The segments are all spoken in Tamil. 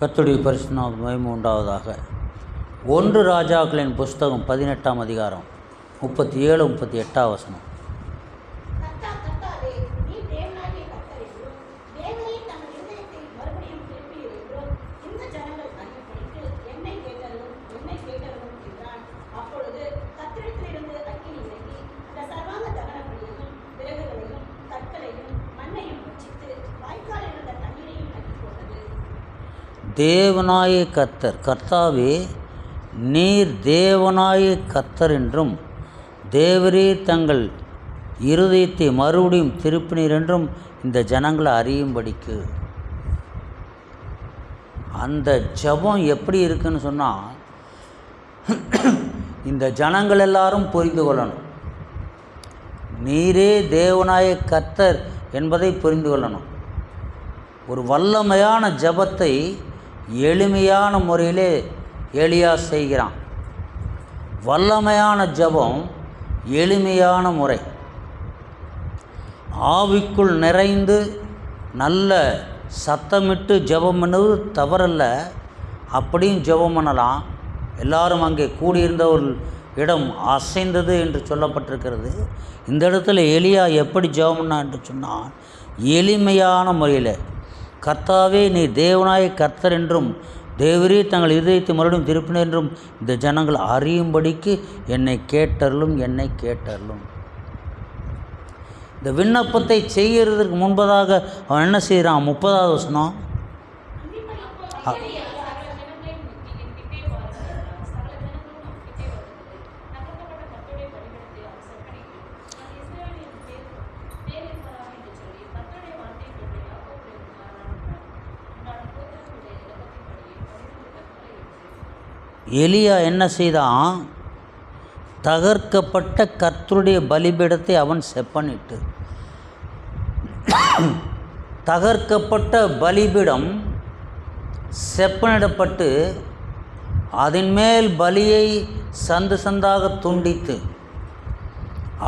கர்த்தருடைய பரிசுத்த நாமத்துக்கு மகிமை உண்டாவதாக. 1 ராஜாக்களின் புஸ்தகம் 18ஆம் அதிகாரம் 37, 38 வசனம். தேவனாய கர்த்தர், கர்த்தாவே நீர் தேவனாய கர்த்தர் என்றும் தேவரீர் தங்கள் இருதயத்தை மறுபடியும் திருப்பினீர் என்றும் இந்த ஜனங்களை அறியும்படிக்கு. அந்த ஜெபம் எப்படி இருக்குன்னு சொன்னால், இந்த ஜனங்கள் எல்லாரும் புரிந்து கொள்ளணும். நீரே தேவனாய கர்த்தர் என்பதை புரிந்து கொள்ளணும். ஒரு வல்லமையான ஜெபத்தை எளிமையான முறையிலே எலியா செய்கிறான். வல்லமையான ஜெபம் எளிமையான முறை. ஆவிக்குள் நிறைந்து நல்ல சத்தமிட்டு ஜெபம் பண்ணுவது தவறல்ல. அப்படியும் ஜெபம் பண்ணலாம். எல்லாரும் அங்கே கூடியிருந்தவர்கள் இடம் அசைந்தது என்று சொல்லப்பட்டிருக்கிறது. இந்த இடத்துல எலியா எப்படி ஜெபம் பண்ணா என்று சொன்னால், எளிமையான முறையில், கர்த்தாவே நீ தேவனாய கர்த்தர் என்றும் தேவரீர் தங்கள் இதயத்தை மறுபடியும் திருப்பினர் என்றும் இந்த ஜனங்கள் அறியும்படிக்கு என்னை கேட்டருளும், என்னை கேட்டருளும். இந்த விண்ணப்பத்தை செய்கிறதுக்கு முன்பதாக அவன் என்ன செய்கிறான்? 30வது வசனம். எலியா என்ன செய்தான்? தகர்க்கப்பட்ட கர்த்தருடைய பலிபீடத்தை அவன் செப்பனிட்டு, தகர்க்கப்பட்ட பலிபீடம் செப்பனிடப்பட்டு அதன் மேல் பலியை சந்து சந்தாக துண்டித்து,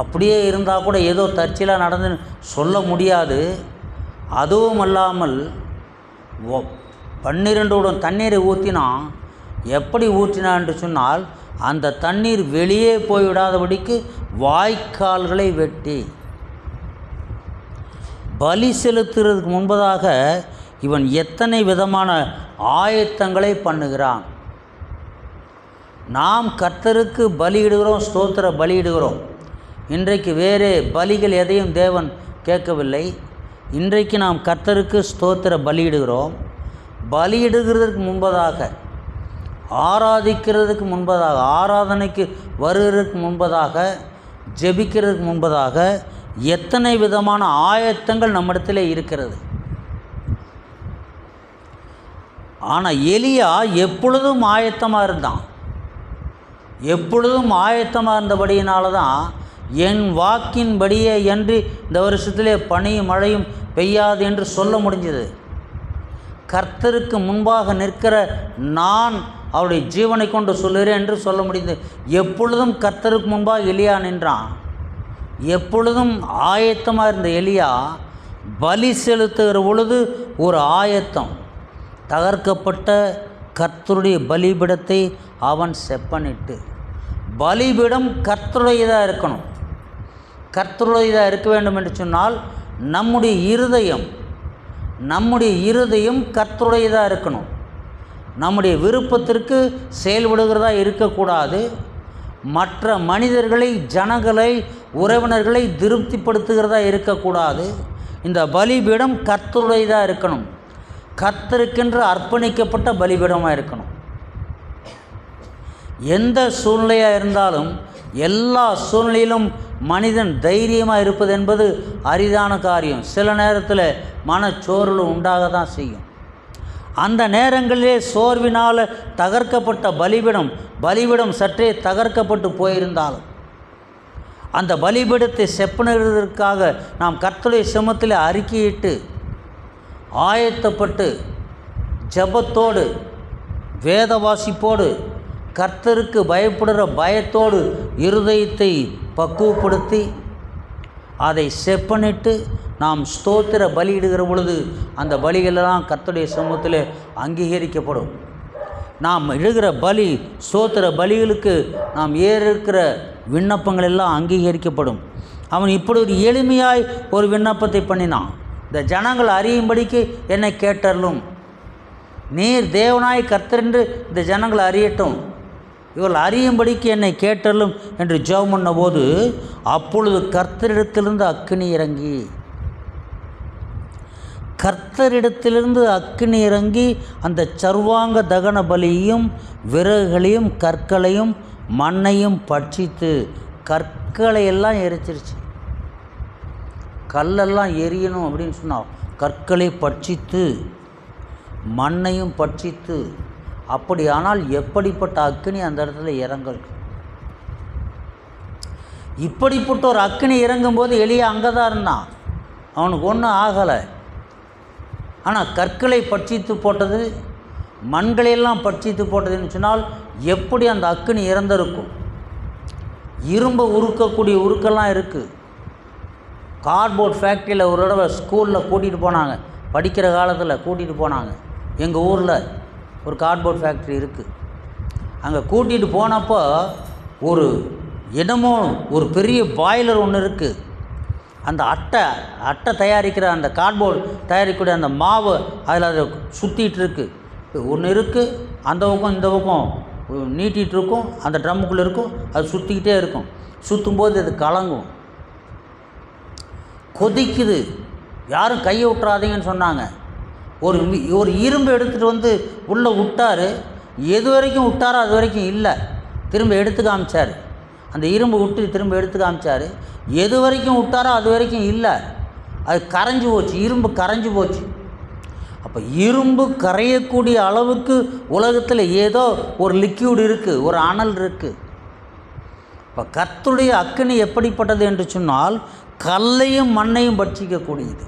அப்படியே இருந்தால் கூட ஏதோ தற்செயலாக நடந்து சொல்ல முடியாது. அதுவும் அல்லாமல் 12 உடன் தண்ணீரை ஊற்றினான். எப்படி ஊற்றினான் என்று சொன்னால், அந்த தண்ணீர் வெளியே போய்விடாதபடிக்கு வாய்க்கால்களை வெட்டி. பலி செலுத்துறதுக்கு முன்பதாக இவன் எத்தனை விதமான ஆயத்தங்களை பண்ணுகிறான். நாம் கர்த்தருக்கு பலியிடுகிறோம், ஸ்தோத்திர பலியிடுகிறோம். இன்றைக்கு வேறு பலிகள் எதையும் தேவன் கேட்கவில்லை. இன்றைக்கு நாம் கர்த்தருக்கு ஸ்தோத்திர பலியிடுகிறோம். பலியிடுகிறதுக்கு முன்பதாக, ஆராதிக்கிறதுக்கு முன்பதாக, ஆராதனைக்கு வருகிறதுக்கு முன்பதாக, ஜெபிக்கிறதுக்கு முன்பதாக எத்தனை விதமான ஆயத்தங்கள் நம்மிடத்தில் இருக்கிறது. ஆனால் எலியா எப்பொழுதும் ஆயத்தமாக இருந்தான். எப்பொழுதும் ஆயத்தமாக இருந்தபடியினால தான் என் வாக்கின்படியே என்று இந்த வருஷத்திலே பனியும் மழையும் பெய்யாது என்று சொல்ல முடிஞ்சது. கர்த்தருக்கு முன்பாக நிற்கிற நான் அவருடைய ஜீவனை கொண்டு சொல்லுகிறேன் என்று சொல்ல முடிந்தது. எப்பொழுதும் கர்த்தருக்கு முன்பாக எலியா நின்றான். எப்பொழுதும் ஆயத்தமாக இருந்த எலியா பலி செலுத்துகிற பொழுது ஒரு ஆயத்தம். தகர்க்கப்பட்ட கர்த்தருடைய பலிபீடத்தை அவன் செப்பனிட்டு, பலிபீடம் கர்த்தருடையதாக இருக்கணும். கர்த்தருடையதாக இருக்க வேண்டும் என்று சொன்னால் நம்முடைய இருதயம் கர்த்தருடையதாக இருக்கணும். நம்முடைய விருப்பத்திற்கு செயல்படுகிறதா இருக்கக்கூடாது. மற்ற மனிதர்களை, ஜனங்களை, உறவினர்களை திருப்திப்படுத்துகிறதா இருக்கக்கூடாது. இந்த பலிபீடம் கர்த்தருடையதாக இருக்கணும். கர்த்தருக்கென்று அர்ப்பணிக்கப்பட்ட பலிபீடமாக இருக்கணும். எந்த சூழ்நிலையாக இருந்தாலும், எல்லா சூழ்நிலையிலும் மனிதன் தைரியமாக இருப்பது என்பது அரிதான காரியம். சில நேரத்தில் மனச்சோர்வு உண்டாக தான் செய்யும். அந்த நேரங்களிலே சோர்வினால் தகர்க்கப்பட்ட பலிபீடம் சற்றே தகர்க்கப்பட்டு போயிருந்தாலும், அந்த பலிபீடத்தை செப்பனிடுவதற்காக நாம் கர்த்தருடைய சமூகத்தில் அறிக்கையிட்டு, ஆயத்தப்பட்டு, ஜெபத்தோடு, வேத வாசிப்போடு, கர்த்தருக்கு பயப்படுகிற பயத்தோடு இருதயத்தை பக்குவப்படுத்தி, அதை செப்பனிட்டு நாம் ஸ்தோத்திர பலியிடுகிற பொழுது அந்த பலிகளெல்லாம் கர்த்தருடைய சமூகத்தில் அங்கீகரிக்கப்படும். நாம் இடுகிற பலி, ஸ்தோத்திர பலிகளுக்கு நாம் ஏற்கிற விண்ணப்பங்கள் எல்லாம் அங்கீகரிக்கப்படும். அவன் இப்படி ஒரு எளிமையாய் ஒரு விண்ணப்பத்தை பண்ணினான். இந்த ஜனங்கள் அறியும்படிக்கு என்னை கேட்டருளும், நீர் தேவனாய் கர்த்தர் என்று இந்த ஜனங்கள் அறியட்டும், இவர்கள் அறியும்படிக்கு என்னை கேட்டருளும் என்று ஜெபம் பண்ண போது, அப்பொழுது கர்த்தரிடத்திலிருந்து அக்கினி இறங்கி, கர்த்தரிடத்திலிருந்து அக்கினி இறங்கி அந்த சர்வாங்க தகன பலியையும் விறகுகளையும் கற்களையும் மண்ணையும் பட்சித்து, கற்களையெல்லாம் எரிச்சிருச்சு. கல்லெல்லாம் எரியணும் அப்படின்னு சொன்னால் கற்களை பட்சித்து மண்ணையும் பட்சித்து. அப்படியானால் எப்படிப்பட்ட அக்கினி அந்த இடத்துல இறங்கல்? இப்படிப்பட்ட ஒரு அக்கினி இறங்கும்போது எலியா அங்கே தான் இருந்தான், அவனுக்கு ஒன்றும் ஆகலை. ஆனால் கற்களை பட்சித்து போட்டது, மண்களையெல்லாம் பட்சித்து போட்டதுன்னு சொன்னால் எப்படி அந்த அக்கினி இறந்திருக்கும்? இரும்பை உருக்கக்கூடிய உருக்கெல்லாம் இருக்குது. கார்ட்போர்ட் ஃபேக்ட்ரியில் ஒரு தடவை ஸ்கூலில் கூட்டிகிட்டு போனாங்க, படிக்கிற காலத்தில் கூட்டிகிட்டு போனாங்க. எங்கள் ஊரில் ஒரு கார்ட்போர்ட் ஃபேக்ட்ரி இருக்குது. அங்கே கூட்டிகிட்டு போனப்போ ஒரு என்னமோ ஒரு பெரிய பாய்லர் ஒன்று இருக்குது. அந்த அட்டை தயாரிக்கிற அந்த கார்ட்போர்ட் தயாரிக்கக்கூடிய அந்த மாவு அதில் அதை சுற்றிட்டு இருக்குது. ஒன்று இருக்குது, அந்த பக்கம் இந்த பக்கம் நீட்டிகிட்டு இருக்கும், அந்த ட்ரம்முக்குள்ளே இருக்கும், அது சுற்றிக்கிட்டே இருக்கும். சுற்றும்போது அது கலங்கும், கொதிக்குது. யாரும் கையை விட்டுறாதீங்கன்னு சொன்னாங்க. ஒரு இரும்பு எடுத்துகிட்டு வந்து உள்ளே விட்டார். எது வரைக்கும் விட்டாரோ அது வரைக்கும் இல்லை, திரும்ப எடுத்து காமிச்சார். அந்த இரும்பு விட்டு திரும்ப எடுத்து காமிச்சார். எது வரைக்கும் விட்டாரோ அது வரைக்கும் இல்லை, அது கரைஞ்சி போச்சு, இரும்பு கரைஞ்சி போச்சு. அப்போ இரும்பு கரையக்கூடிய அளவுக்கு உலகத்தில் ஏதோ ஒரு லிக்யூட் இருக்குது, ஒரு அனல் இருக்குது. இப்போ கர்த்தருடைய அக்கினி எப்படிப்பட்டது என்று சொன்னால் கல்லையும் மண்ணையும் பட்சிக்கக்கூடியது.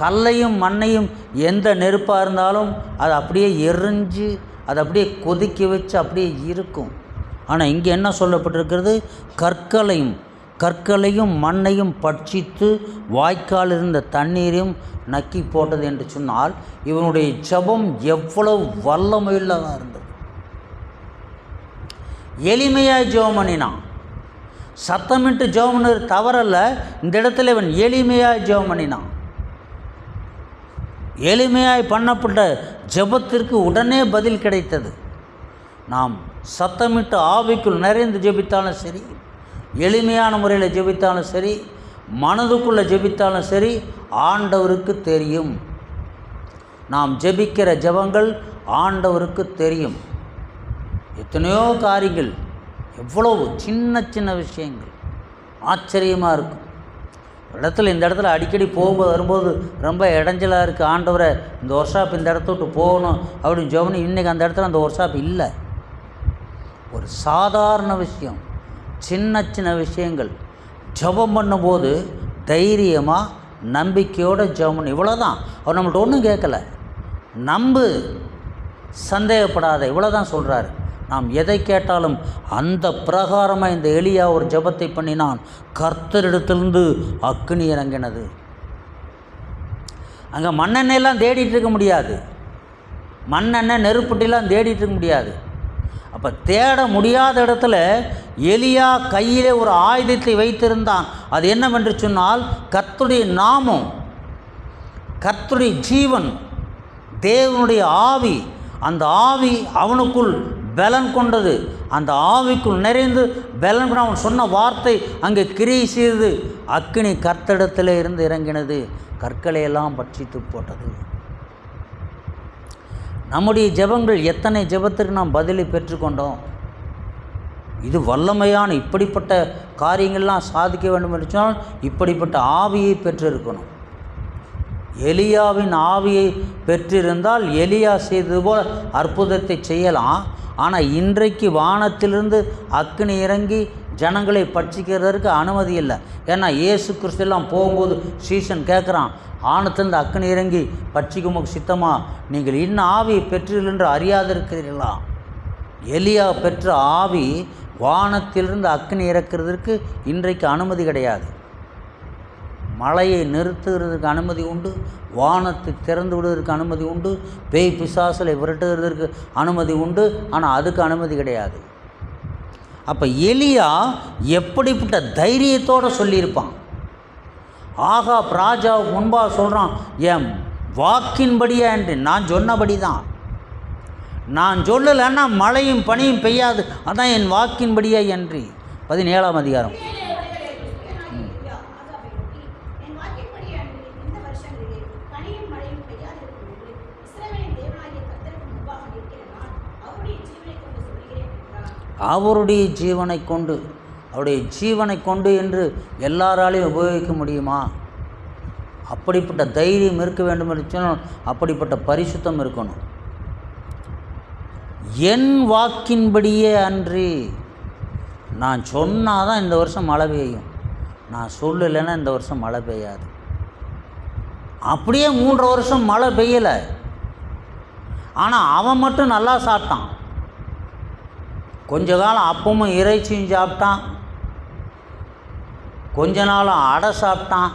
கல்லையும் மண்ணையும் எந்த நெருப்பாக இருந்தாலும் அது அப்படியே எரிஞ்சு அதை அப்படியே கொதிக்க வச்சு அப்படியே இருக்கும். ஆனால் இங்கே என்ன சொல்லப்பட்டிருக்கிறது? கற்களையும் மண்ணையும் பட்சித்து வாய்க்கால் இருந்த தண்ணீரையும் நக்கி போட்டது என்று சொன்னால் இவனுடைய ஜெபம் எவ்வளவு வல்லமையுள்ளதாக இருந்தது. எளிமையாக ஜெபம் பண்ணினான். சத்தமிட்டு ஜெபம் பண்ணது தவறல்ல, இந்த இடத்துல இவன் எளிமையாக ஜெபம் பண்ணினான். எளிமையாய் பண்ணப்பட்ட ஜெபத்திற்கு உடனே பதில் கிடைத்தது. நாம் சத்தமிட்டு ஆவிக்குள் நிறைந்து ஜெபித்தாலும் சரி, எளிமையான முறையில் ஜெபித்தாலும் சரி, மனதுக்குள்ளே ஜெபித்தாலும் சரி, ஆண்டவருக்கு தெரியும். நாம் ஜெபிக்கிற ஜெபங்கள் ஆண்டவருக்கு தெரியும். எத்தனையோ காரியங்கள், எவ்வளவு சின்ன சின்ன விஷயங்கள் ஆச்சரியமாக இருக்கும். இந்த இடத்துல அடிக்கடி போகும்போது வரும்போது ரொம்ப இடைஞ்சலாக இருக்குது. ஆண்டவரை இந்த ஒர்க் ஷாப் இந்த இடத்த விட்டு போகணும் அப்படின்னு ஜெபம். இன்றைக்கி அந்த இடத்துல அந்த ஒர்க் ஷாப் இல்லை. ஒரு சாதாரண விஷயம், சின்ன சின்ன விஷயங்கள் ஜெபம் பண்ணும்போது தைரியமாக நம்பிக்கையோடு ஜெபம் பண்ணு. இவ்வளோதான். அவர் நம்மள்ட்ட ஒன்றும் கேட்கலை. நம்பு, சந்தேகப்படாத, இவ்வளோதான் சொல்கிறாரு. நாம் எதை கேட்டாலும் அந்த பிரகாரமாக இந்த எலியா ஒரு ஜெபத்தை பண்ணினான். கர்த்தரிடத்திலிருந்து அக்கினி இறங்கினது. அங்கே மண்ணெண்ணெயெல்லாம் தேடிட்டு இருக்க முடியாது, மண்ணெண்ணெய் நெருப்புட்டிலாம் தேடிட்டு இருக்க முடியாது. அப்போ தேட முடியாத இடத்துல எலியா கையிலே ஒரு ஆயுதத்தை வைத்திருந்தான். அது என்னவென்று சொன்னால் கர்த்தருடைய நாமம், கர்த்தருடைய ஜீவன், தேவனுடைய ஆவி. அந்த ஆவி அவனுக்குள் பலன் கொண்டது. அந்த ஆவிக்குள் நிறைந்து பலன் கொண்டு அவன் சொன்ன வார்த்தை அங்கே கிரியை செய்து அக்கினி கர்த்தரிடத்தில் இருந்து இறங்கினது, கற்களையெல்லாம் பட்சித்து போட்டது. நம்முடைய ஜெபங்கள் எத்தனை ஜெபத்திற்கு நாம் பதிலை பெற்றுக்கொண்டோம்? இது வல்லமையான இப்படிப்பட்ட காரியங்கள்லாம் சாதிக்க வேண்டும் என்று சொன்னால் இப்படிப்பட்ட ஆவியை பெற்றிருக்கணும். எலியாவின் ஆவியை பெற்றிருந்தால் எலியா செய்தது போல் அற்புதத்தை செய்யலாம். ஆனால் இன்றைக்கு வானத்திலிருந்து அக்கினி இறங்கி ஜனங்களை பட்சிக்கிறதற்கு அனுமதி இல்லை. ஏன்னா இயேசு கிறிஸ்துலாம் போகும்போது சீசன் கேட்குறான், ஆனத்திலிருந்து அக்கினி இறங்கி பட்சிக்கும் சித்தமா, நீங்கள் இன்னும் ஆவியை பெற்றீர்கள் என்று அறியாதிருக்கிறீர்களா? எலியா பெற்ற ஆவி வானத்திலிருந்து அக்கினி இறக்கிறதுக்கு இன்றைக்கு அனுமதி கிடையாது. மழையை நிறுத்துகிறதுக்கு அனுமதி உண்டு, வானத்தை திறந்து விடுவதற்கு அனுமதி உண்டு, பேய் பிசாசலை விரட்டுகிறதுக்கு அனுமதி உண்டு. ஆனால் அதுக்கு அனுமதி கிடையாது. அப்போ எலியா எப்படிப்பட்ட தைரியத்தோடு சொல்லியிருப்பான். ஆகாப் ராஜாவுக்கு முன்பாக சொல்கிறான், என் வாக்கின்படியா என்று, நான் சொன்னபடி தான், நான் சொல்லலைன்னா மழையும் பனியும் பெய்யாது, அதான் என் வாக்கின்படியா என்று. 17ஆம் அதிகாரம். அவருடைய ஜீவனை கொண்டு, அவருடைய ஜீவனை கொண்டு என்று எல்லாராலையும் உபயோகிக்க முடியுமா? அப்படிப்பட்ட தைரியம் இருக்க வேண்டும் என்று சொன்னால் அப்படிப்பட்ட பரிசுத்தம் இருக்கணும். என் வாக்கின்படியே அன்றி, நான் சொன்னால் தான் இந்த வருஷம் மழை பெய்யும், நான் சொல்லலைன்னா இந்த வருஷம் மழை பெய்யாது. அப்படியே 3 வருஷம் மழை பெய்யலை. ஆனால் அவன் மட்டும் நல்லா சாப்பிட்டான். கொஞ்ச காலம் அப்பமும் இறைச்சியும் சாப்பிட்டான், கொஞ்ச நாளும் அடை சாப்பிட்டான்.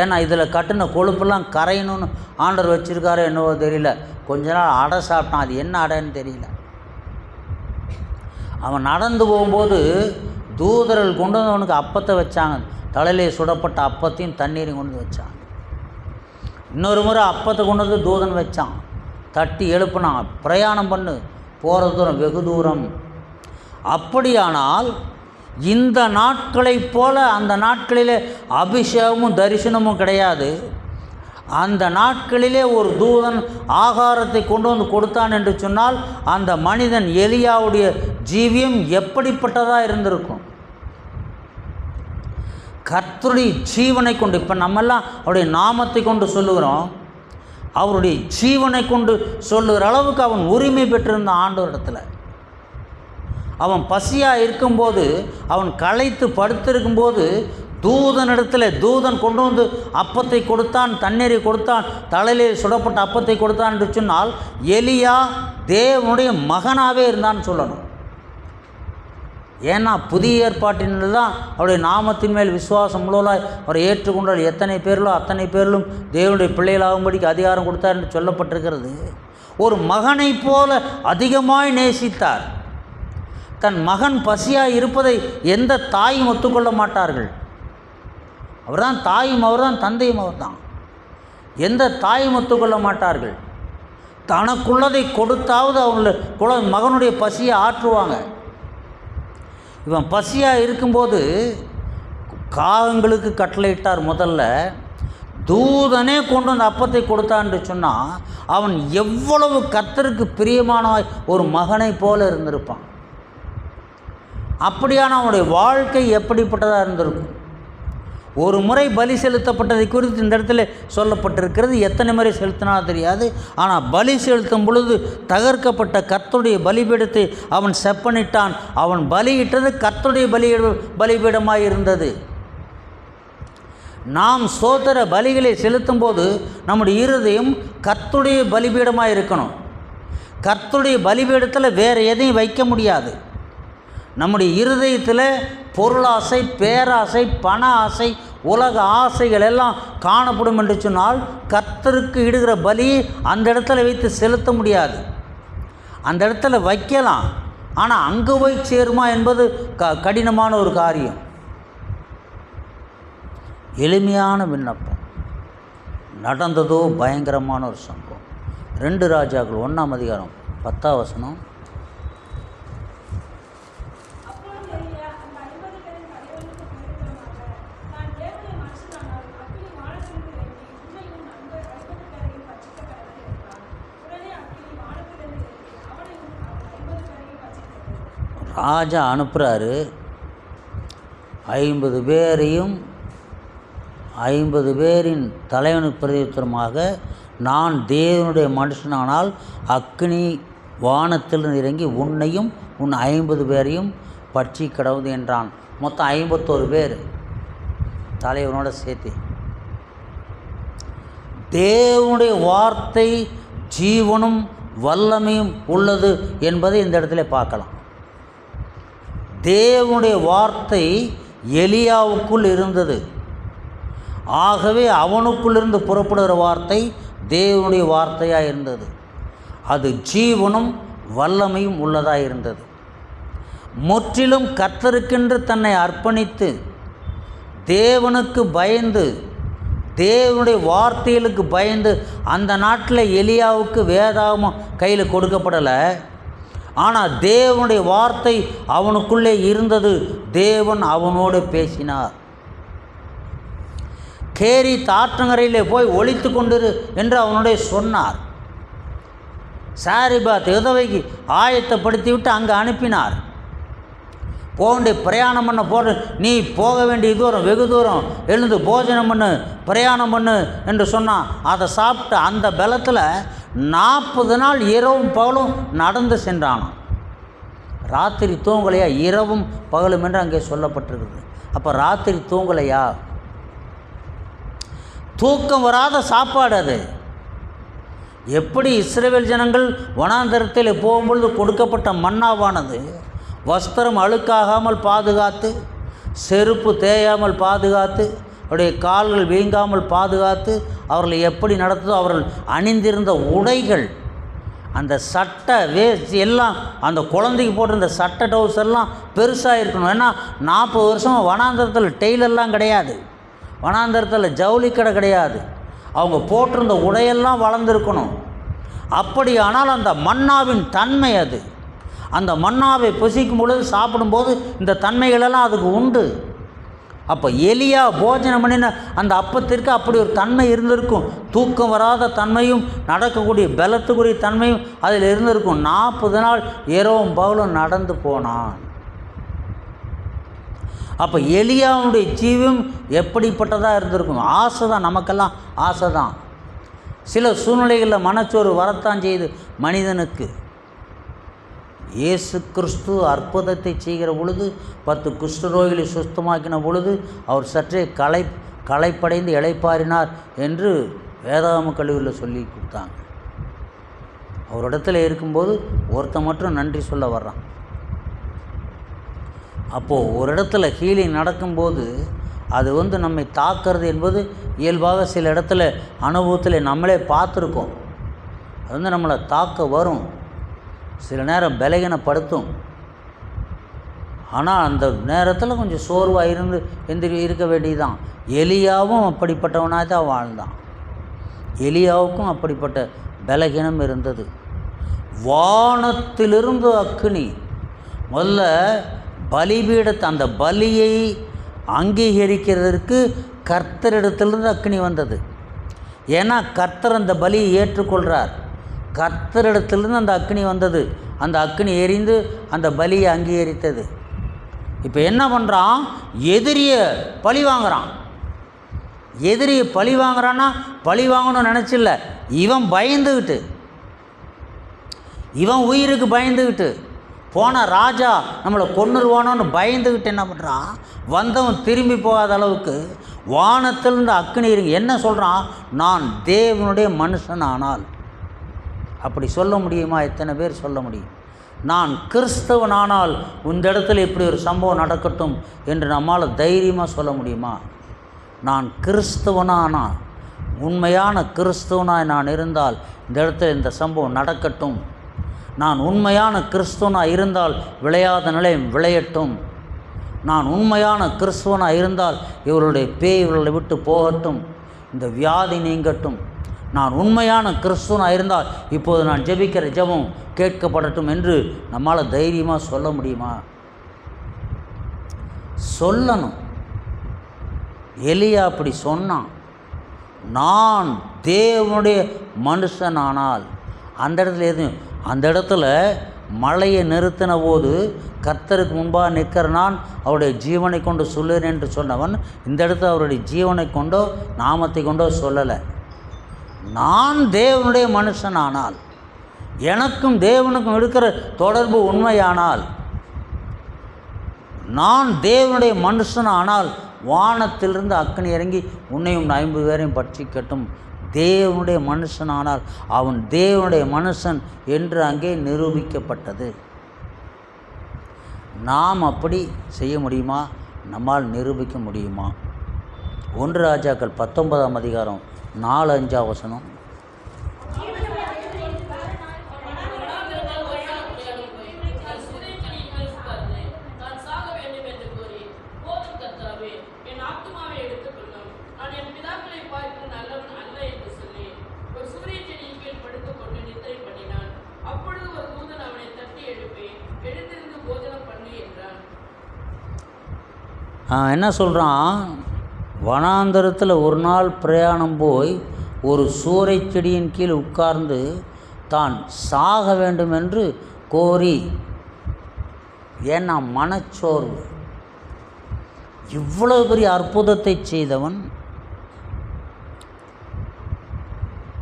ஏன்னா இதில் கட்டின கொழுப்பெல்லாம் கரையணும்னு ஆண்டவர் வச்சுருக்காரோ என்னவோ தெரியல. கொஞ்ச நாள் அடை சாப்பிட்டான். அது என்ன அடைன்னு தெரியல. அவன் நடந்து போகும்போது தூதர்கள் கொண்டு வந்து அவனுக்கு அப்பத்தை வச்சாங்க. தலையிலே சுடப்பட்ட அப்பத்தையும் தண்ணீரையும் கொண்டு வந்து வச்சாங்க. இன்னொரு முறை அப்பத்தை கொண்டு வந்து தூதன் வச்சான், தட்டி எழுப்புனான், பிரயாணம் பண்ணு, போகிற தூரம் வெகு தூரம். அப்படியானால் இந்த நாட்களைப் போல அந்த நாட்களிலே அபிஷேகமும் தரிசனமும் கிடையாது. அந்த நாட்களிலே ஒரு தூதன் ஆகாரத்தை கொண்டு வந்து கொடுத்தான் என்று சொன்னால் அந்த மனிதன் எலியாவுடைய ஜீவியம் எப்படிப்பட்டதாக இருந்திருக்கும்? கர்த்தருடைய ஜீவனை கொண்டு, இப்போ நம்மெல்லாம் அவருடைய நாமத்தை கொண்டு சொல்லுகிறோம், அவருடைய ஜீவனை கொண்டு சொல்லுகிற அளவுக்கு அவன் உரிமை பெற்றிருந்தான் ஆண்டவரிடத்தில். அவன் பசியாக இருக்கும்போது, அவன் களைத்து படுத்திருக்கும்போது தூதனிடத்தில் தூதன் கொண்டு வந்து அப்பத்தை கொடுத்தான், தண்ணீரை கொடுத்தான், தலையிலே சுடப்பட்ட அப்பத்தை கொடுத்தான் என்று சொன்னால் எலியா தேவனுடைய மகனாகவே இருந்தான்னு சொல்லணும். ஏன்னா புதிய ஏற்பாட்டினில் தான் அவருடைய நாமத்தின் மேல் விசுவாசம் உள்ளவர்களாய் அவரை ஏற்றுக்கொண்டால் எத்தனை பேர்களோ அத்தனை பேரிலும் தேவனுடைய பிள்ளைகளாகும்படிக்கு அதிகாரம் கொடுத்தார் என்று சொல்லப்பட்டிருக்கிறது. ஒரு மகனை போல அதிகமாய் நேசித்தார். தன் மகன் பசியாக இருப்பதை எந்த தாயும் ஒத்துக்கொள்ள மாட்டார்கள். அவர்தான் தாயும், அவர்தான் தந்தையும், அவர்தான். எந்த தாயும் ஒத்துக்கொள்ள மாட்டார்கள். தனக்குள்ளதை கொடுத்தாவது அவங்க மகனுடைய பசியை ஆற்றுவாங்க. இவன் பசியாக இருக்கும்போது காகங்களுக்கு கட்டளையிட்டார். முதல்ல தூதனே கொண்டு வந்து அப்பத்தை கொடுத்தான்னு சொன்னால் அவன் எவ்வளவு கர்த்தருக்கு பிரியமானவாய் ஒரு மகனை போல இருந்திருப்பான். அப்படியான அவனுடைய வாழ்க்கை எப்படிப்பட்டதாக இருந்திருக்கும்? ஒரு முறை பலி செலுத்தப்பட்டதை குறித்து இந்த இடத்துல சொல்லப்பட்டிருக்கிறது. எத்தனை முறை செலுத்தினா தெரியாது. ஆனால் பலி செலுத்தும் பொழுது தகர்க்கப்பட்ட கர்த்தருடைய பலிபீடத்தை அவன் செப்பனிட்டான். அவன் பலியிட்டது கர்த்தருடைய பலிபீடமாக இருந்தது. நாம் சோதர பலிகளை செலுத்தும் போது நம்முடைய இருதயம் கர்த்தருடைய பலிபீடமாக இருக்கணும். கர்த்தருடைய பலிபீடத்தில் வேறு எதையும் வைக்க முடியாது. நம்முடைய இருதயத்தில் பொருளாசை, பேராசை, பண ஆசை, உலக ஆசைகள் எல்லாம் காணப்படும் என்று சொன்னால் கர்த்தருக்கு இடுகிற பலியை அந்த இடத்துல வைத்து செலுத்த முடியாது. அந்த இடத்துல வைக்கலாம், ஆனால் அங்கே போய் சேருமா என்பது கடினமான ஒரு காரியம். எளிமையான விண்ணப்பம். நடந்ததோ பயங்கரமான ஒரு சம்பவம். 2 ராஜாக்கள் 1ஆம் அதிகாரம் 10ஆம் வசனம். ராஜா அனுப்புகிறாரு. 50 பேரையும் 50 பேரின் தலைவனுக்கு பிரதியுத்தரமாக, நான் தேவனுடைய மனுஷனானால் அக்கினி வானத்தில் இறங்கி உன்னையும் உன் 50 பேரையும் பற்றி கடவுது என்றான். மொத்தம் 51 பேர் தலைவனோட சேர்த்து. தேவனுடைய வார்த்தை ஜீவனும் வல்லமையும் உள்ளது என்பதை இந்த இடத்துல பார்க்கலாம். தேவனுடைய வார்த்தை எலியாவுக்குள் இருந்தது. ஆகவே அவனுக்குள்ளிருந்து புறப்படுகிற வார்த்தை தேவனுடைய வார்த்தையாக இருந்தது. அது ஜீவனும் வல்லமையும் உள்ளதாக இருந்தது. முற்றிலும் கர்த்தருக்கென்று தன்னை அர்ப்பணித்து தேவனுக்கு பயந்து, தேவனுடைய வார்த்தைகளுக்கு பயந்து, அந்த நாட்டில் எலியாவுக்கு வேதாகமம் கையில் கொடுக்கப்படலை. ஆனால் தேவனுடைய வார்த்தை அவனுக்குள்ளே இருந்தது. தேவன் அவனோடு பேசினார். கேரி தாற்றங்கரையிலே போய் ஒளித்து கொண்டிரு என்று அவனுடைய சொன்னார். சாரிபாத் விதவைக்கு ஆயத்தப்படுத்தி விட்டு அங்கே அனுப்பினார். போக பிரயாணம் பண்ண போகிற, நீ போக வேண்டிய தூரம் வெகு தூரம், எழுந்து போஜனம் பண்ணு, பிரயாணம் பண்ணு என்று சொன்னான். அதை சாப்பிட்டு அந்த பலத்தில் 40 நாள் இரவும் பகலும் நடந்து சென்றானான். ராத்திரி தூங்கலையா? இரவும் பகலும் என்று அங்கே சொல்லப்பட்டிருக்குது. அப்போ ராத்திரி தூங்கலையா? தூக்கம் வராத சாப்பாடு அது. எப்படி இஸ்ரவேல் ஜனங்கள் வனாந்தரத்தில் போகும்பொழுது கொடுக்கப்பட்ட மன்னாவானது வஸ்திரம் அழுக்காகாமல் பாதுகாத்து, செருப்பு தேயாமல் பாதுகாத்து, அவருடைய கால்கள் வீங்காமல் பாதுகாத்து அவர்களை எப்படி நடத்துதோ, அவர்கள் அணிந்திருந்த உடைகள், அந்த சட்டை வேஸ்ட் எல்லாம், அந்த குழந்தைக்கு போட்டிருந்த சட்டை டவுசர்லாம் பெருசாக இருக்கணும். ஏன்னா 40 வருஷம் வனாந்தரத்தில் டெய்லெல்லாம் கிடையாது, வனாந்தரத்தில் ஜவுளி கடை கிடையாது. அவங்க போட்டிருந்த உடையெல்லாம் வளர்ந்துருக்கணும். அப்படியானால் அந்த மன்னாவின் தன்மை அது. அந்த மன்னாவை புசிக்கும் பொழுது, சாப்பிடும்போது இந்த தன்மைகளெல்லாம் அதுக்கு உண்டு. அப்போ எலியா போஜனம் பண்ணின அந்த அப்பத்திற்கு அப்படி ஒரு தன்மை இருந்திருக்கும். தூக்கம் வராத தன்மையும், நடக்கக்கூடிய பலத்துக்குரிய தன்மையும் அதில் இருந்திருக்கும். 40 நாள் இரவும் பகலும் நடந்து போனான். அப்போ எலியாவுடைய ஜீவம் எப்படிப்பட்டதாக இருந்திருக்கும்? ஆசை தான், நமக்கெல்லாம் ஆசை தான். சில சூழ்நிலைகளில் மனச்சோறு வரத்தான் செய்து மனிதனுக்கு. இயேசு கிறிஸ்து அற்புதத்தை செய்கிற பொழுது, 10 குஷ்டரோகிகளை சுத்தமாக்கின பொழுது அவர் சற்றே களைப்படைந்து இளைப்பாறினார் என்று வேதாகம கல்லூரியில் சொல்லி கொடுத்தாங்க. அவரிடத்துல இருக்கும்போது ஒருத்தன் மட்டும் நன்றி சொல்ல வர்றான். அப்போது ஒரு இடத்துல ஹீலிங் நடக்கும்போது அது நம்மை தாக்குறது என்பது இயல்பாக சில இடத்துல அனுபவத்தில் நம்மளே பார்த்துருக்கோம். அது நம்மளை தாக்க வரும், சில நேரம் பலகீனப்படுத்தும். ஆனால் அந்த நேரத்தில் கொஞ்சம் சோர்வாக இருக்க வேண்டியதுதான். எலியாவும் அப்படிப்பட்டவனாக தான் வாழ்ந்தான். எலியாவுக்கும் அப்படிப்பட்ட பலகீனம் இருந்தது. வானத்திலிருந்து அக்கினி, முதல்ல பலிபீடத்தை, அந்த பலியை அங்கீகரிக்கிறதற்கு கர்த்தரிடத்திலிருந்து அக்கினி வந்தது. ஏன்னா கர்த்தர் அந்த பலியை ஏற்றுக்கொள்கிறார். கர்த்தரிடத்திலிருந்து அந்த அக்கினி வந்தது. அந்த அக்கினி எரிந்து அந்த பலியை அங்கீகரித்தது. இப்போ என்ன பண்ணுறான்? எதிரியை பழி வாங்குறான். எதிரியை பழி வாங்குறான்னா பழி வாங்கணும்னு நினச்சில்ல, இவன் பயந்துக்கிட்டு, இவன் உயிருக்கு பயந்துக்கிட்டு, போன ராஜா நம்மளை கொன்னுருவானோன்னு பயந்துக்கிட்டு என்ன பண்ணுறான்? வந்தவன் திரும்பி போகாத அளவுக்கு வானத்திலிருந்து அக்கினி இறங்கி என்ன சொல்கிறான்? நான் தேவனுடைய மனுஷன் ஆனால். அப்படி சொல்ல முடியுமா? எத்தனை பேர் சொல்ல முடியும்? நான் கிறிஸ்தவனானால் இந்த இடத்துல இப்படி ஒரு சம்பவம் நடக்கட்டும் என்று நம்மால் தைரியமாக சொல்ல முடியுமா? நான் கிறிஸ்தவனானா, உண்மையான கிறிஸ்தவனாய் நான் இருந்தால் இந்த இடத்துல இந்த சம்பவம் நடக்கட்டும். நான் உண்மையான கிறிஸ்தவனாக இருந்தால் விளையாத நிலையம் விளையட்டும். நான் உண்மையான கிறிஸ்தவனாக இருந்தால் இவருடைய பேய் இவர்களை விட்டு போகட்டும், இந்த வியாதி நீங்கட்டும். நான் உண்மையான கிறிஸ்தவனாக இருந்தால் இப்போது நான் ஜெபிக்கிற ஜெபம் கேட்கப்படட்டும் என்று நம்மால் தைரியமாக சொல்ல முடியுமா? சொல்லணும். எலியா அப்படி சொன்னான். நான் தேவனுடைய மனுஷனானால். அந்த இடத்துல எதுவும், அந்த இடத்துல மழையை நிறுத்தின போது கர்த்தருக்கு முன்பாக நிற்கிற நான் அவருடைய ஜீவனை கொண்டு சொல்லுறேன் என்று சொன்னவன் இந்த இடத்துல அவருடைய ஜீவனை கொண்டோ நாமத்தை கொண்டோ சொல்லலை. நான் தேவனுடைய மனுஷனானால், எனக்கும் தேவனுக்கும் இருக்கிற தொடர்பு உண்மையானால், நான் தேவனுடைய மனுஷனானால் வானத்திலிருந்து அக்கினி இறங்கி உன்னையும் 50 பேரையும் பட்சிக்கட்டும். தேவனுடைய மனுஷனானால் அவன் தேவனுடைய மனுஷன் என்று அங்கே நிரூபிக்கப்பட்டது. நாம் அப்படி செய்ய முடியுமா? நம்மால் நிரூபிக்க முடியுமா? 1 ராஜாக்கள் 19ஆம் அதிகாரம் 4-5 வசனம். என்ன சொல்கிறான்? வனாந்தரத்தில் ஒரு நாள் பிரயாணம் போய் ஒரு சூறை செடியின் கீழ் உட்கார்ந்து தான் சாக வேண்டும் என்று கோரி. ஏன்னா மனச்சோர்வு. இவ்வளவு பெரிய அற்புதத்தை செய்தவன்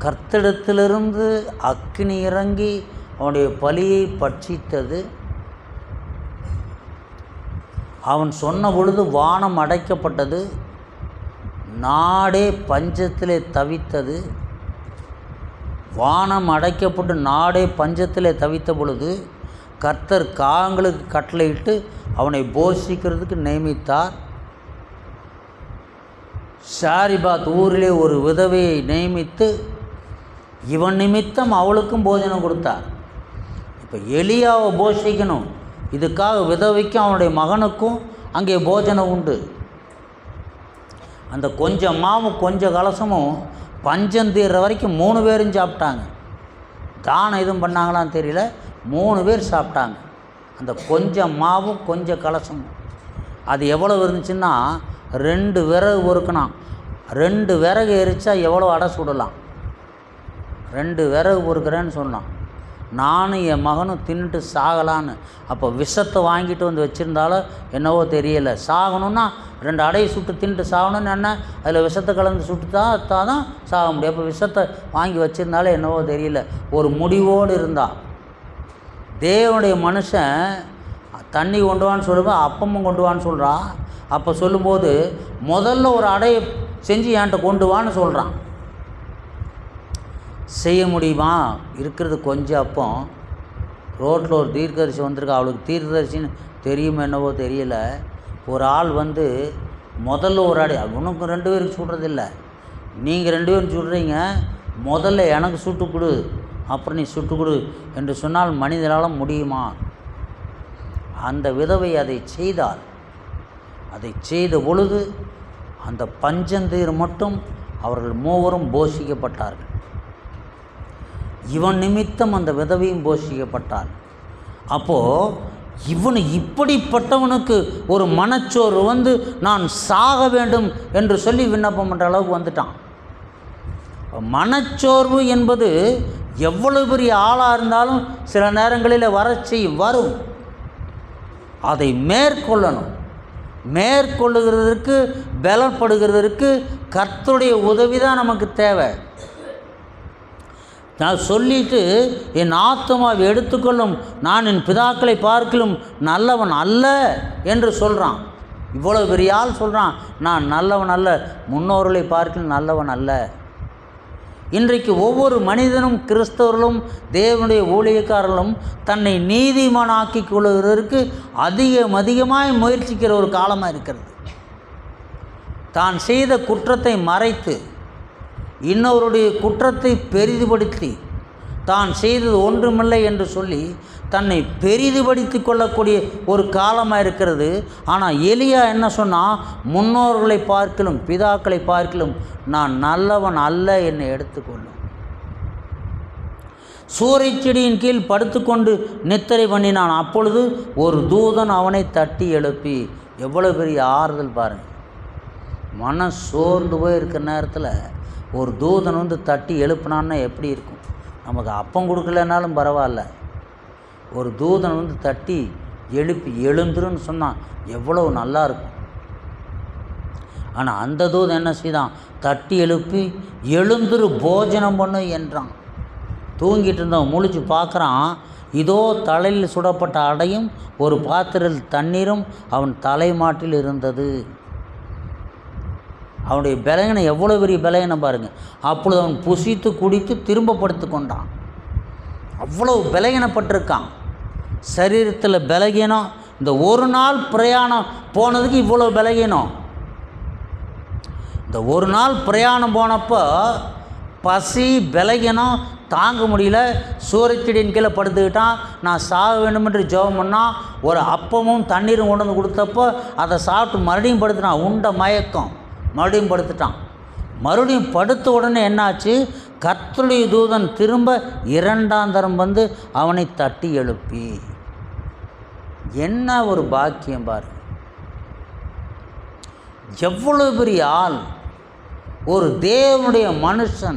கர்த்தரிடத்திலிருந்து அக்கினி இறங்கி அவனுடைய பலியை பட்சித்தது. அவன் சொன்ன பொழுது வானம் அடைக்கப்பட்டது, நாடே பஞ்சத்திலே தவித்தது. வானம் அடைக்கப்பட்டு நாடே பஞ்சத்திலே தவித்த பொழுது கர்த்தர் காகங்களுக்கு கட்டளையிட்டு அவனை போஷிக்கிறதுக்கு நியமித்தார். சாரிபாத் ஊரிலே ஒரு விதவையை நியமித்து இவன் நிமித்தம் அவளுக்கும் போஜனம் கொடுத்தார். இப்போ எலியாவை போஷிக்கணும், இதுக்காக விதவைக்கும் அவனுடைய மகனுக்கும் அங்கே போஜனம் உண்டு. அந்த கொஞ்சம் மாவும் கொஞ்சம் கலசமும் பஞ்சம் தீர்ற வரைக்கும் 3 பேரும் சாப்பிட்டாங்க. தானம் எதுவும் பண்ணாங்களான்னு தெரியல, 3 பேர் சாப்பிட்டாங்க. அந்த கொஞ்சம் மாவும் கொஞ்சம் கலசமும் அது எவ்வளோ இருந்துச்சுன்னா 2 விறகு பொறுக்கணும். 2 விறகு எரிச்சா எவ்வளோ அடை சுடலாம். 2 விறகு பொறுக்கிறேன்னு சொன்னான். நானும் என் மகனும் தின்னுட்டு சாகலான்னு. அப்போ விஷத்தை வாங்கிட்டு வந்து வச்சுருந்தாலும் என்னவோ தெரியலை. சாகணுன்னா 2 அடையை சுட்டு தின்ட்டு சாகணும்னு என்ன, அதில் விஷத்தை கலந்து சுட்டு தான் சாக முடியும். அப்போ விஷத்தை வாங்கி வச்சுருந்தாலும் என்னவோ தெரியல, ஒரு முடிவோடு இருந்தான். தேவனுடைய மனுஷன் தண்ணி கொண்டு வான்னு சொல்லும்போது அப்பமும் கொண்டு வான்னு சொல்கிறான். அப்போ சொல்லும்போது முதல்ல ஒரு அடையை செஞ்சு என்கிட்ட கொண்டு வான்னு சொல்கிறான். செய்ய முடியுமா? இருக்கிறது கொஞ்சம் அப்போ. ரோட்டில் ஒரு தீர்க்கதரிசி வந்திருக்கா, அவளுக்கு தீர்க்கதரிசின்னு தெரியுமா என்னவோ தெரியல. ஒரு ஆள் வந்து முதல்ல ஒரு அடை, உனக்கு 2 பேருக்கு சுடுறதில்லை, நீங்கள் 2 பேரும் சுடுறீங்க, முதல்ல எனக்கு சுட்டு கொடு, அப்புறம் நீ சுட்டு கொடு என்று சொன்னால் மனிதனால் முடியுமா? அந்த விதவை அதை செய்தாள். அதை செய்த பொழுது அந்த பஞ்சந்தீர் மட்டும் அவர்கள் 3 போஷிக்கப்பட்டார்கள். இவன் நிமித்தம் அந்த விதவையும் போஷிக்கப்பட்டாள். அப்போது இவனு இப்படிப்பட்டவனுக்கு ஒரு மனச்சோர்வு வந்து நான் சாக வேண்டும் என்று சொல்லி விண்ணப்பம் பண்ணுற அளவுக்கு வந்துட்டான். மனச்சோர்வு என்பது எவ்வளவு பெரிய ஆளாக இருந்தாலும் சில நேரங்களில் வரும். அதை மேற்கொள்ளணும். மேற்கொள்ளுகிறதற்கு பலப்படுகிறதற்கு கர்த்தருடைய உதவி தான் நமக்கு தேவை. நான் சொல்லிட்டு என் ஆத்துமாவை எடுத்துக்கொள்ளும், நான் என் பிதாக்களை பார்க்கலும் நல்லவன் அல்ல என்று சொல்கிறான். இவ்வளோ பெரிய ஆள் சொல்கிறான், நான் நல்லவன் அல்ல, முன்னோர்களை பார்க்கலும் நல்லவன் அல்ல. இன்றைக்கு ஒவ்வொரு மனிதனும், கிறிஸ்தவர்களும் தேவனுடைய ஊழியக்காரர்களும் தன்னை நீதிமானாக்கி கொள்வதற்கு அதிகமாய் முயற்சிக்கிற ஒரு காலமாக இருக்கிறது. தான் செய்த குற்றத்தை மறைத்து இன்னொருடைய குற்றத்தை பெரிதுபடுத்தி தான் செய்தது ஒன்றுமில்லை என்று சொல்லி தன்னை பெரிதுபடுத்தி கொள்ளக்கூடிய ஒரு காலமாக இருக்கிறது. ஆனால் எலியா என்ன சொன்னால், முன்னோர்களை பார்க்கலும் பிதாக்களை பார்க்கலும் நான் நல்லவன் அல்ல, என்னை எடுத்துக்கொள்ளும். சூறைச்செடியின் கீழ் படுத்துக்கொண்டு நித்திரை பண்ணினான். அப்பொழுது ஒரு தூதன் அவனை தட்டி எழுப்பி. எவ்வளோ பெரிய ஆறுதல் பாருங்கள். மன சோர்ந்து போய் இருக்கிற நேரத்தில் ஒரு தூதன் வந்து தட்டி எழுப்பினான்னா எப்படி இருக்கும்? நமக்கு அப்பம் கொடுக்கலனாலும் பரவாயில்ல, ஒரு தூதன் வந்து தட்டி எழுப்பி எழுந்துருன்னு சொன்னான் எவ்வளவு நல்லா இருக்கும். ஆனால் அந்த தூதன் என்ன செய்தான்? தட்டி எழுப்பி எழுந்துரு போஜனம் பண்ணு என்றான். தூங்கிட்டு இருந்தவன் முழிச்சு பார்க்குறான். இதோ தலையில் சுடப்பட்ட அடையும் ஒரு பாத்திரத்தில் தண்ணீரும் அவன் தலைமாட்டில் இருந்தது. அவனுடைய பலகீனம் எவ்வளோ பெரிய பலகீனம் பாருங்கள். அப்பொழுது அவன் புசித்து குடித்து திரும்ப படுத்து கொண்டான். அவ்வளோ பலகீனப்பட்டிருக்கான். சரீரத்தில் பலகீனம். இந்த ஒரு நாள் பிரயாணம் போனதுக்கு இவ்வளோ பலகீனம். இந்த ஒரு நாள் பிரயாணம் போனப்போ பசி பலகீனம் தாங்க முடியல, சூரியச்செடியின் கீழே படுத்துக்கிட்டான். நான் சாக வேண்டும் என்று ஜெபம் பண்ணால் ஒரு அப்பமும் தண்ணீரும் கொண்டு வந்து கொடுத்தப்போ அதை சாப்பிட்டு மறுபடியும் படுத்துட்டான். உண்ட மயக்கம், மறுபடியும் படுத்துட்டான். மறுபடியும் படுத்த உடனே என்னாச்சு, கர்த்தருடைய தூதன் திரும்ப 2ஆம் தரம் வந்து அவனை தட்டி எழுப்பி. என்ன ஒரு பாக்கியம் பாரு! எவ்வளவு பெரிய ஆள்! ஒரு தேவனுடைய மனுஷன்,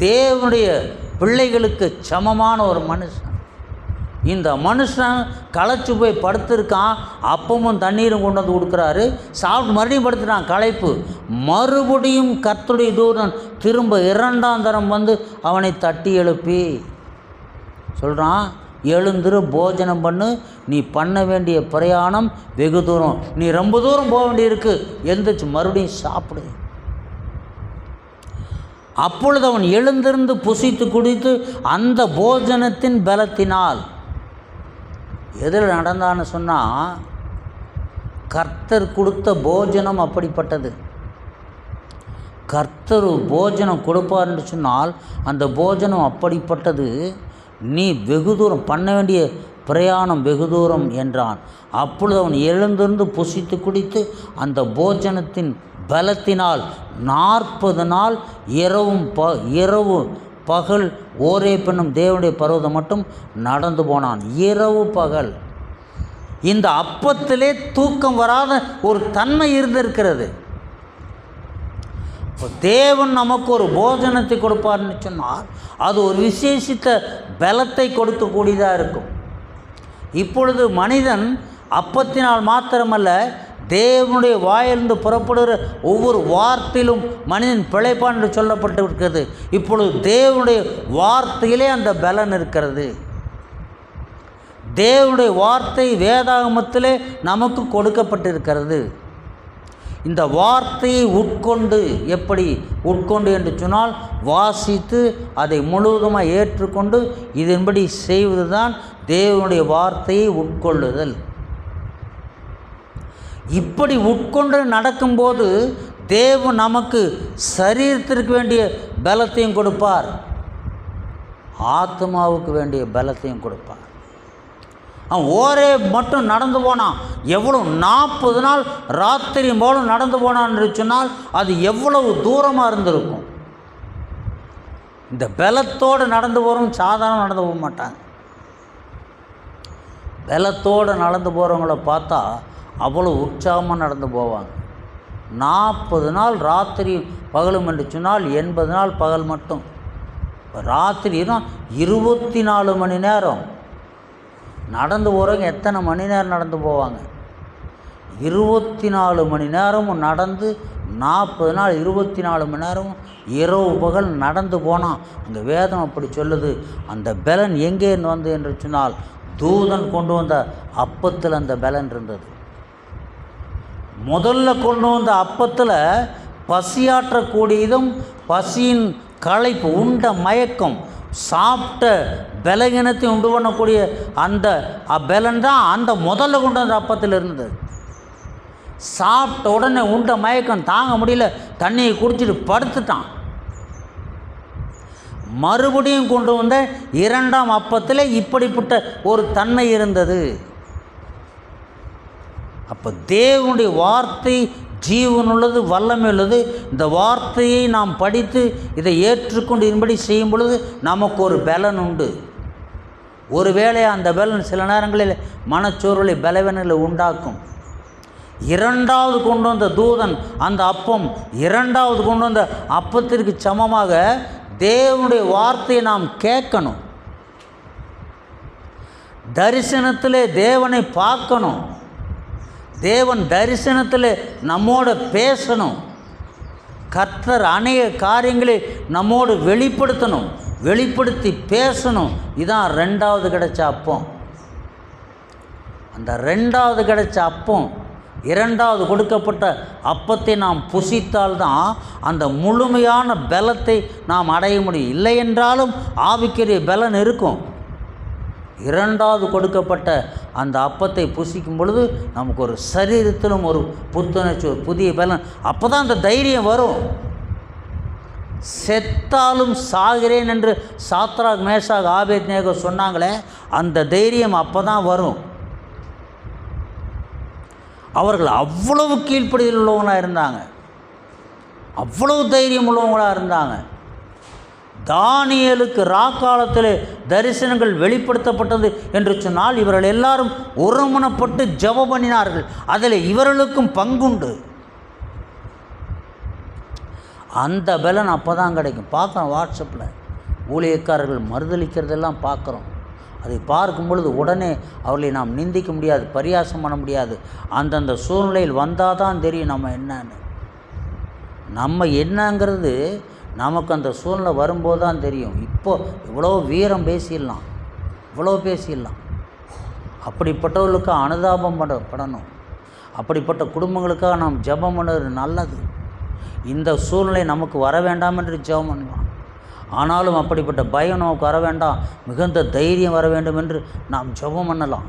தேவனுடைய பிள்ளைகளுக்கு சமமான ஒரு மனுஷன். இந்த மனுஷன் களைச்சு போய் படுத்திருக்கான், அப்பமும் தண்ணீரும் கொண்டு வந்து கொடுக்குறாரு, சாப்பிட்டு மறுபடியும் படுத்துட்டான், களைப்பு. மறுபடியும் கர்த்தருடைய தூதன் திரும்ப 2ஆம் தரம் வந்து அவனை தட்டி எழுப்பி சொல்கிறான், எழுந்திரு, போஜனம் பண்ணு, நீ பண்ண வேண்டிய பிரயாணம் வெகு தூரம், நீ ரொம்ப தூரம் போக வேண்டியிருக்கு, எழுந்திரிச்சு மறுபடியும் சாப்பிடு. அப்பொழுது அவன் எழுந்திருந்து புசித்து குடித்து அந்த போஜனத்தின் பலத்தினால், எதில் நடந்தான்னு சொன்னால், கர்த்தர் கொடுத்த போஜனம் அப்படிப்பட்டது. கர்த்தர் போஜனம் கொடுப்பார்னு சொன்னால் அந்த போஜனம் அப்படிப்பட்டது. நீ வெகு தூரம் பண்ண வேண்டிய பிரயாணம் வெகு தூரம் என்றான். அப்பொழுது அவன் எழுந்திருந்து புசித்து குடித்து அந்த போஜனத்தின் பலத்தினால் 40 நாள் இரவு பகல் ஓரேப் என்னும் தேவனுடைய பர்வதம் மட்டும் நடந்து போனான். இரவு பகல். இந்த அப்பத்திலே தூக்கம் வராத ஒரு தன்மை இருந்திருக்கிறது. தேவன் நமக்கு ஒரு போஜனத்தை கொடுப்பார்னு சொன்னால் அது ஒரு விசேஷித்த பலத்தை கொடுக்கக்கூடியதாக இருக்கும். இப்பொழுது மனிதன் அப்பத்தினால் மாத்திரமல்ல, தேவனுடைய வாயிலிருந்து புறப்படுகிற ஒவ்வொரு வார்த்தையிலும் மனிதன் பிழைப்பான் என்று சொல்லப்பட்டு இருக்கிறது. இப்பொழுது தேவனுடைய வார்த்தையிலே அந்த பலன் இருக்கிறது. தேவனுடைய வார்த்தை வேதாகமத்திலே நமக்கு கொடுக்கப்பட்டிருக்கிறது. இந்த வார்த்தையை உட்கொண்டு, எப்படி உட்கொண்டு என்று சொன்னால், வாசித்து அதை முழுவதுமாக ஏற்றுக்கொண்டு இதன்படி செய்வது தான் தேவனுடைய வார்த்தையை உட்கொள்ளுதல். இப்படி உட்கொண்டு நடக்கும்போது தேவன் நமக்கு சரீரத்திற்கு வேண்டிய பலத்தையும் கொடுப்பார், ஆத்மாவுக்கு வேண்டிய பலத்தையும் கொடுப்பார். அவன் ஓரே மட்டும் நடந்து போனான். எவ்வளோ 40 நாள் ராத்திரி போலும் நடந்து போனான் என்று சொன்னால் அது எவ்வளவு தூரமாக இருந்திருக்கும். இந்த பலத்தோடு நடந்து போகிறவங்க சாதாரண நடந்து போக மாட்டாங்க. பலத்தோடு நடந்து போகிறவங்கள பார்த்தா அவ்வளோ உற்சாகமாக நடந்து போவாங்க. 40 நாள் ராத்திரி பகலும் என்று சொன்னால் 80 நாள் பகல் மட்டும். ராத்திரினா 24 மணி நேரம் நடந்து போகிறவங்க எத்தனை மணி நேரம் நடந்து போவாங்க? 24 மணி நேரமும் நடந்து 40 நாள் 24 மணி நேரமும் இரவு பகல் நடந்து போனால் அங்கே வேதம் அப்படி சொல்லுது. அந்த பலன் எங்கே வந்து என்று சொன்னால் தூதன் கொண்டு வந்த அப்பத்தில் அந்த பலன் இருந்தது. முதல்ல கொண்டு வந்த அப்பத்தில் பசியாற்றக்கூடியதும் பசியின் களைப்பு, உண்ட மயக்கம், சாப்பிட்ட பலகீனத்தை உண்டு பண்ணக்கூடிய அந்த பலன் தான் அந்த முதல்ல கொண்டு வந்த அப்பத்தில் இருந்தது. சாப்பிட்ட உடனே உண்ட மயக்கம் தாங்க முடியல, தண்ணியை குடிச்சிட்டு படுத்துட்டான். மறுபடியும் கொண்டு வந்த 2ஆம் அப்பத்தில் இப்படிப்பட்ட ஒரு தன்மை இருந்தது. அப்போ தேவனுடைய வார்த்தை ஜீவனுள்ளது, வல்லமை உள்ளது. இந்த வார்த்தையை நாம் படித்து இதை ஏற்றுக்கொண்டு இதன்படி செய்யும் பொழுது நமக்கு ஒரு பலன் உண்டு. ஒருவேளை அந்த பலன் சில நேரங்களில் மனச்சோர்வுகளை பலவீனங்களை உண்டாக்கும். 2வது கொண்டு வந்த தூதன் அந்த அப்பம், 2வது கொண்டு வந்த அப்பத்திற்கு சமமாக தேவனுடைய வார்த்தையை நாம் கேட்கணும். தரிசனத்திலே தேவனை பார்க்கணும். தேவன் தரிசனத்தில் நம்மோடு பேசணும். கர்த்தர் அநேக காரியங்களை நம்மோடு வெளிப்படுத்தணும், வெளிப்படுத்தி பேசணும். இதான் 2வது கிடைச்ச அப்பம். அந்த 2வது கிடைச்ச அப்பம், 2வது கொடுக்கப்பட்ட அப்பத்தை நாம் புசித்தால்தான் அந்த முழுமையான பலத்தை நாம் அடைய முடியும். இல்லை என்றாலும் ஆவிக்குரிய பலன் இருக்கும். 2வது கொடுக்கப்பட்ட அந்த அப்பத்தை புசிக்கும் பொழுது நமக்கு ஒரு சரீரத்திலும் ஒரு புத்துணர்ச்சி, ஒரு புதிய பலன். அப்போ தான் அந்த தைரியம் வரும். செத்தாலும் சாகிறேன் என்று சாத்ராக் மேஷாக் ஆபேத்நேகோ சொன்னாங்களே, அந்த தைரியம் அப்போ தான் வரும். அவர்கள் அவ்வளவு கீழ்ப்படிதல் உள்ளவங்களாக இருந்தாங்க, அவ்வளவு தைரியம் உள்ளவங்களாக இருந்தாங்க. தானியேலுக்கு ராக்காலத்தில் தரிசனங்கள் வெளிப்படுத்தப்பட்டது என்று சொன்னால் இவர்கள் எல்லாரும் ஒருமனப்பட்டு ஜெபம் பண்ணினார்கள். அதில் இவர்களுக்கும் பங்குண்டு. அந்த பலன் அப்போ தான் கிடைக்கும். பார்க்குறோம், வாட்ஸ்அப்பில் ஊழியக்காரர்கள் மறுதளிக்கிறதெல்லாம் பார்க்குறோம். அதை பார்க்கும் பொழுது உடனே அவர்களை நாம் நிந்திக்க முடியாது, பரியாசம் பண்ண முடியாது. அந்தந்த சூழ்நிலையில் வந்தால் தான் தெரியும் நம்ம என்னன்னு. நம்ம என்னங்கிறது நமக்கு அந்த சூழ்நிலை வரும்போது தான் தெரியும். இப்போது இவ்வளோ வீரம் பேசிடலாம், இவ்வளோ பேசிடலாம். அப்படிப்பட்டவர்களுக்கு அனுதாபம் படணும். அப்படிப்பட்ட குடும்பங்களுக்காக நாம் ஜெபம் பண்ணுறது நல்லது. இந்த சூழ்நிலை நமக்கு வர வேண்டாம் என்று ஜெபம் பண்ணலாம். ஆனாலும் அப்படிப்பட்ட பயம் நமக்கு வர வேண்டாம், மிகுந்த தைரியம் வர வேண்டும் என்று நாம் ஜெபம் பண்ணலாம்.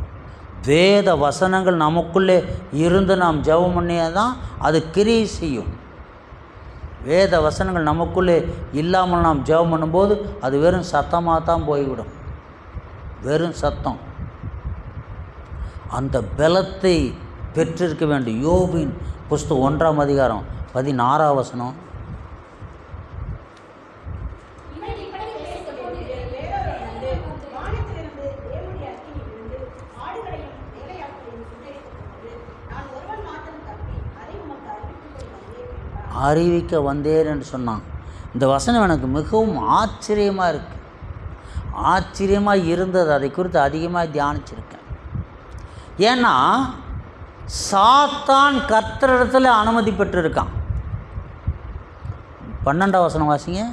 வேத வசனங்கள் நமக்குள்ளே இருந்து நாம் ஜெபம் பண்ணியால் தான் அது கிரியை செய்யும். வேத வசனங்கள் நமக்குள்ளே இல்லாமல் நாம் ஜெபம் பண்ணும்போது அது வெறும் சத்தமாக தான் போய்விடும், வெறும் சத்தம். அந்த பலத்தை பெற்றிருக்க வேண்டும். யோபின் புஸ்தகம் 1ஆம் அதிகாரம் 16ஆம் வசனம். அறிவிக்க வந்தேன் என்று சொன்னான். இந்த வசனம் எனக்கு மிகவும் ஆச்சரியமாக இருக்குது, ஆச்சரியமாக இருந்தது. அதை குறித்து அதிகமாக தியானிச்சிருக்கேன். ஏன்னா சாத்தான் கர்த்தரிடத்தில் அனுமதி பெற்றிருக்கான். 12ஆம் வசனம் வாசிங்க.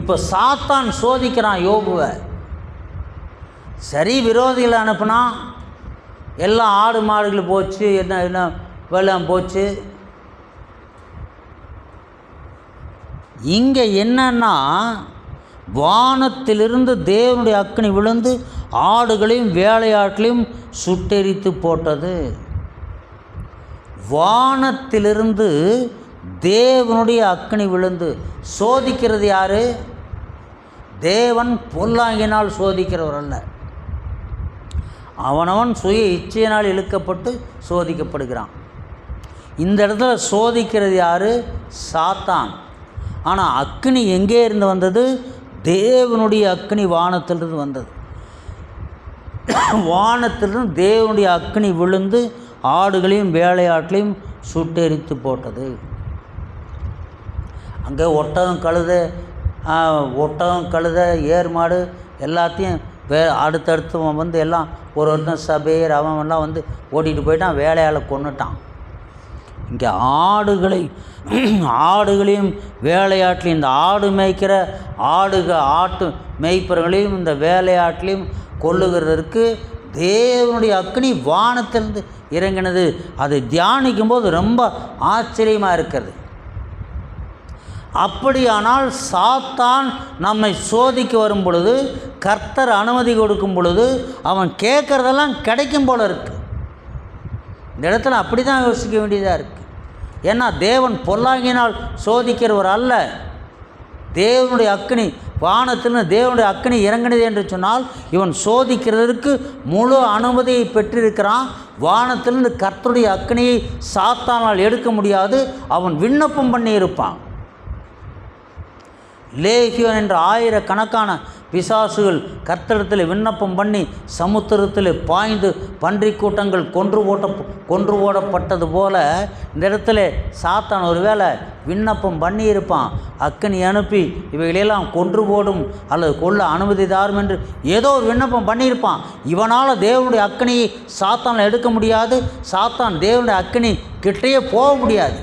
இப்போ சாத்தான் சோதிக்கிறான் யோபுவை. சரி, விரோதிகளை அனுப்புனா எல்லாம் ஆடு மாடுகள் போச்சு, என்ன வெள்ளம் போச்சு. இங்கே என்னன்னா, வானத்திலிருந்து தேவனுடைய அக்கினி விழுந்து ஆடுகளையும் வேலையாட்களையும் சுட்டெரித்து போட்டது. வானத்திலிருந்து தேவனுடைய அக்கினி விழுந்து. சோதிக்கிறது யாரு? தேவன் பொல்லாங்கினால் சோதிக்கிறவர் அல்ல. அவனவன் சுய இச்சையினால் இழுக்கப்பட்டு சோதிக்கப்படுகிறான். இந்த இடத்துல சோதிக்கிறது யாரு? சாத்தான். ஆனால் அக்கினி எங்கே இருந்து வந்தது? தேவனுடைய அக்கினி வானத்திலிருந்து வந்தது. வானத்திலிருந்து தேவனுடைய அக்கினி விழுந்து ஆடுகளையும் வேலையாட்களையும் சுட்டெரித்து போட்டது. அங்கே ஒட்டகம் கழுதை ஏர் மாடு எல்லாத்தையும் அடுத்தடுத்து வந்து எல்லாம் ஒரு ஒருத்தன் சபையர் அவன்லாம் வந்து ஓட்டிகிட்டு போயிட்டான், வேலையால் கொன்னுட்டான். இங்கே ஆடுகளையும் வேலையாட்லையும், இந்த ஆடு மேய்க்கிற ஆட்டு மேய்ப்பவர்களையும் இந்த வேலையாட்லையும் கொல்லுகிறதற்கு தேவனுடைய அக்கினி வானத்திலிருந்து இறங்கினது. அதை தியானிக்கும்போது ரொம்ப ஆச்சரியமாக இருக்கிறது. அப்படியானால் சாத்தான் நம்மை சோதிக்க வரும் பொழுது, கர்த்தர் அனுமதி கொடுக்கும் பொழுது அவன் கேட்குறதெல்லாம் கிடைக்கும் போல இருக்குது. இந்த இடத்துல அப்படி தான் யோசிக்க வேண்டியதாக இருக்குது. ஏன்னா தேவன் பொல்லாங்கினால் சோதிக்கிறவர் அல்ல. தேவனுடைய அக்கினி வானத்திலிருந்து தேவனுடைய அக்கினி இறங்கினது என்று சொன்னால் இவன் சோதிக்கிறதற்கு முழு அனுமதியை பெற்றிருக்கிறான். வானத்திலிருந்து கர்த்தருடைய அக்கினியை சாத்தானால் எடுக்க முடியாது. அவன் விண்ணப்பம் பண்ணி இருப்பான். லேகியோன் என்ற ஆயிரக்கணக்கான பிசாசுகள் கர்த்தரிடத்தில் விண்ணப்பம் பண்ணி சமுத்திரத்தில் பாய்ந்து பன்றி கூட்டங்கள் கொன்று ஓடப்பட்டது போல இந்த இடத்துல சாத்தான் ஒருவேளை விண்ணப்பம் பண்ணியிருப்பான். அக்கினி அனுப்பி இவைகளெல்லாம் கொன்று போடும் அல்லது கொல்ல அனுமதி தாரும் என்று ஏதோ ஒரு விண்ணப்பம் பண்ணியிருப்பான். இவனால் தேவனுடைய அக்கினியை சாத்தான் எடுக்க முடியாது. சாத்தான் தேவனுடைய அக்கினி கிட்டேயே போக முடியாது.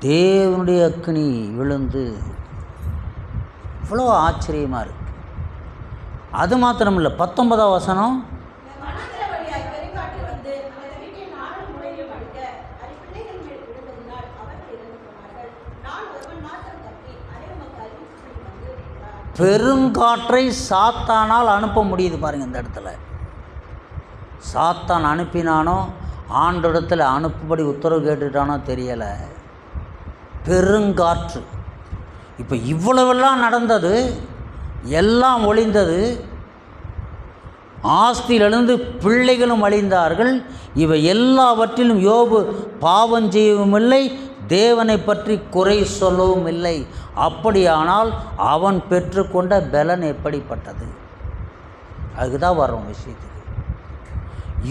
தேவனுடைய அக்கினி விழுந்து இவ்வளோ ஆச்சரியமாக இருக்குது. அது மாத்திரமில்லை, 19ஆம் வசனம். பெருங்காற்றை சாத்தானால் அனுப்ப முடியுது பாருங்கள். இந்த இடத்துல சாத்தான் அனுப்பினானோ ஆண்டோடத்தில் அனுப்பும்படி உத்தரவு கேட்டுட்டானோ தெரியலை. பெருங்காற்று. இப்போ இவ்வளவெல்லாம் நடந்தது, எல்லாம் ஒளிந்தது, ஆஸ்தியிலிருந்து பிள்ளைகளும் அழிந்தார்கள். இவை எல்லாவற்றிலும் யோபு பாவம் செய்யவும் இல்லை, தேவனை பற்றி குறை சொல்லவும் இல்லை. அப்படியானால் அவன் பெற்றுக்கொண்ட பலன் எப்படிப்பட்டது? அதுதான் வரும் விஷயத்துக்கு.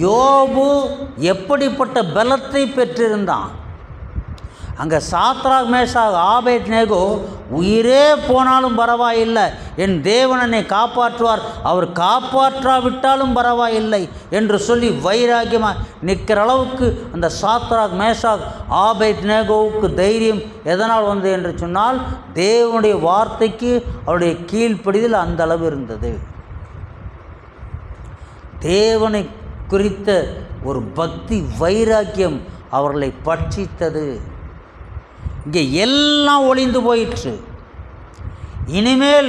யோபு எப்படிப்பட்ட பலத்தை பெற்றிருந்தான்? அங்கே சாத்ராக் மேஷாக் ஆபேத்நேகோ உயிரே போனாலும் பரவாயில்லை, என் தேவன் என்னை காப்பாற்றுவார், அவர் காப்பாற்றாவிட்டாலும் பரவாயில்லை என்று சொல்லி வைராக்கியமாக நிற்கிற அளவுக்கு அந்த சாத்ராக் மேஷாக் ஆபேத்நேகோவுக்கு தைரியம் எதனால் வந்தது என்று சொன்னால், தேவனுடைய வார்த்தைக்கு அவருடைய கீழ்ப்படிதல் அந்த அளவு இருந்தது. தேவனை குறித்த ஒரு பக்தி வைராக்கியம் அவர்களை பட்சித்தது. இங்கே எல்லாம் ஒளிந்து போயிற்று. இனிமேல்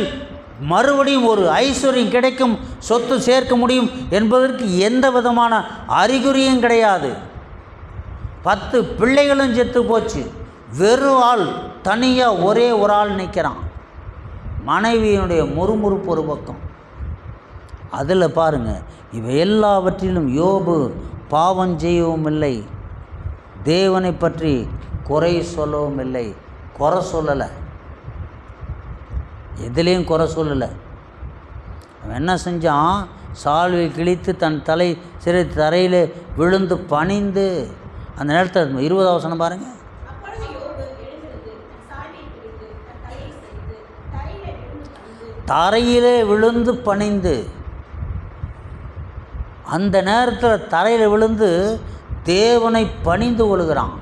மறுபடியும் ஒரு ஐஸ்வர்யம் கிடைக்கும், சொத்து சேர்க்க முடியும் என்பதற்கு எந்த விதமான அறிகுறியும் கிடையாது. 10 பிள்ளைகளும் செத்து போச்சு. வெறும் ஆள் தனியாக ஒரே ஒரு ஆள் நிற்கிறான். மனைவியினுடைய முறுமுறுப்பு ஒரு பக்கம். அதில் பாருங்கள், இவை எல்லாவற்றிலும் யோபு பாவம் செய்யவும் இல்லை, தேவனை பற்றி குறை சொல்லவும் இல்லை. குறை சொல்லலை, எதுலேயும் குறை சொல்லலை. அவன் என்ன செஞ்சான்? சால்வை கிழித்து தன் தலை சிறை தரையில் விழுந்து பணிந்து, அந்த நேரத்தில் 20வது வசனம் பாருங்கள். தரையிலே விழுந்து பணிந்து, அந்த நேரத்தில் தரையில் விழுந்து தேவனை பணிந்து கொள்கிறான்.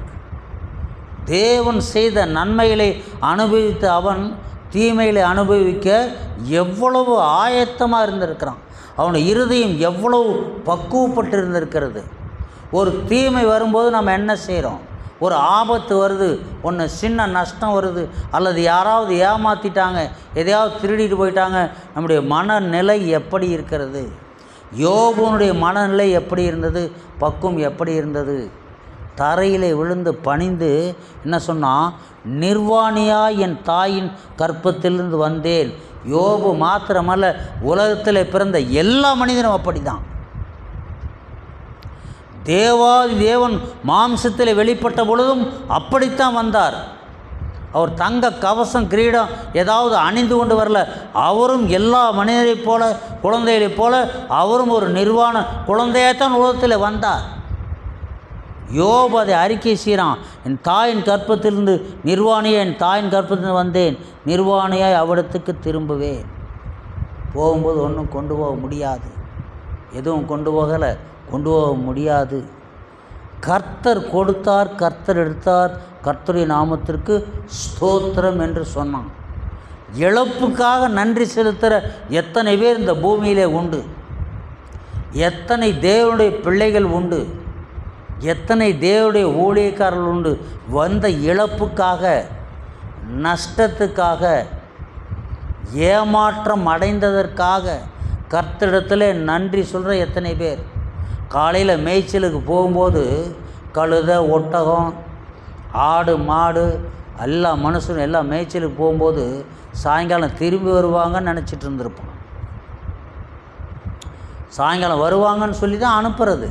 தேவன் செய்த நன்மைகளை அனுபவித்த அவன் தீமைகளை அனுபவிக்க எவ்வளவு ஆயத்தமாக இருந்திருக்கிறான். அவனுடைய இருதயம் எவ்வளவு பக்குவப்பட்டு இருந்திருக்கிறது. ஒரு தீமை வரும்போது நம்ம என்ன செய்கிறோம்? ஒரு ஆபத்து வருது, ஒன்று சின்ன நஷ்டம் வருது, அல்லது யாராவது ஏமாற்றிட்டாங்க, எதையாவது திருடிட்டு போயிட்டாங்க, நம்முடைய மனநிலை எப்படி இருக்கிறது? யோபுனுடைய மனநிலை எப்படி இருந்தது? பக்குவம் எப்படி இருந்தது? தரையிலே விழுந்து பணிந்து என்ன சொன்னால், நிர்வாணியாய் என் தாயின் கற்பத்திலிருந்து வந்தேன். யோபு மாத்திரமல்ல, உலகத்தில் பிறந்த எல்லா மனிதனும் அப்படி தான். தேவாதி தேவன் மாம்சத்தில் வெளிப்பட்ட பொழுதும் அப்படித்தான் வந்தார். அவர் தங்க கவசம் கிரீடம் ஏதாவது அணிந்து கொண்டு வரல. அவரும் எல்லா மனிதரைப் போல, குழந்தைகளைப் போல அவரும் ஒரு நிர்வாண குழந்தையாகத்தான் உலகத்தில் வந்தார். யோபு அதை அறிக்கை செய்கிறான். என் தாயின் கற்பத்திலிருந்து நிர்வாணியாக என் தாயின் கற்பத்திலிருந்து வந்தேன், நிர்வாணியாய் அவ்விடத்துக்கு திரும்புவேன். போகும்போது ஒன்றும் கொண்டு போக முடியாது, எதுவும் கொண்டு போகலை, கொண்டு போக முடியாது. கர்த்தர் கொடுத்தார், கர்த்தர் எடுத்தார், கர்த்தருடைய நாமத்திற்கு ஸ்தோத்திரம் என்று சொன்னான். இழப்புக்காக நன்றி செலுத்துகிற எத்தனை பேர் இந்த பூமியிலே உண்டு? எத்தனை தேவனுடைய பிள்ளைகள் உண்டு? எத்தனை தேவனுடைய ஊழியக்காரர்கள் உண்டு? வந்த இழப்புக்காக, நஷ்டத்துக்காக, ஏமாற்றம் அடைந்ததற்காக கர்த்தரிடத்தில் நன்றி சொல்கிற எத்தனை பேர்? காலையில் மேய்ச்சலுக்கு போகும்போது கழுதை, ஒட்டகம், ஆடு, மாடு எல்லா மனுஷனும் எல்லாம் மேய்ச்சலுக்கு போகும்போது சாயங்காலம் திரும்பி வருவாங்கன்னு நினச்சிட்டு இருந்திருப்பான். சாயங்காலம் வருவாங்கன்னு சொல்லி தான் அனுப்புறது.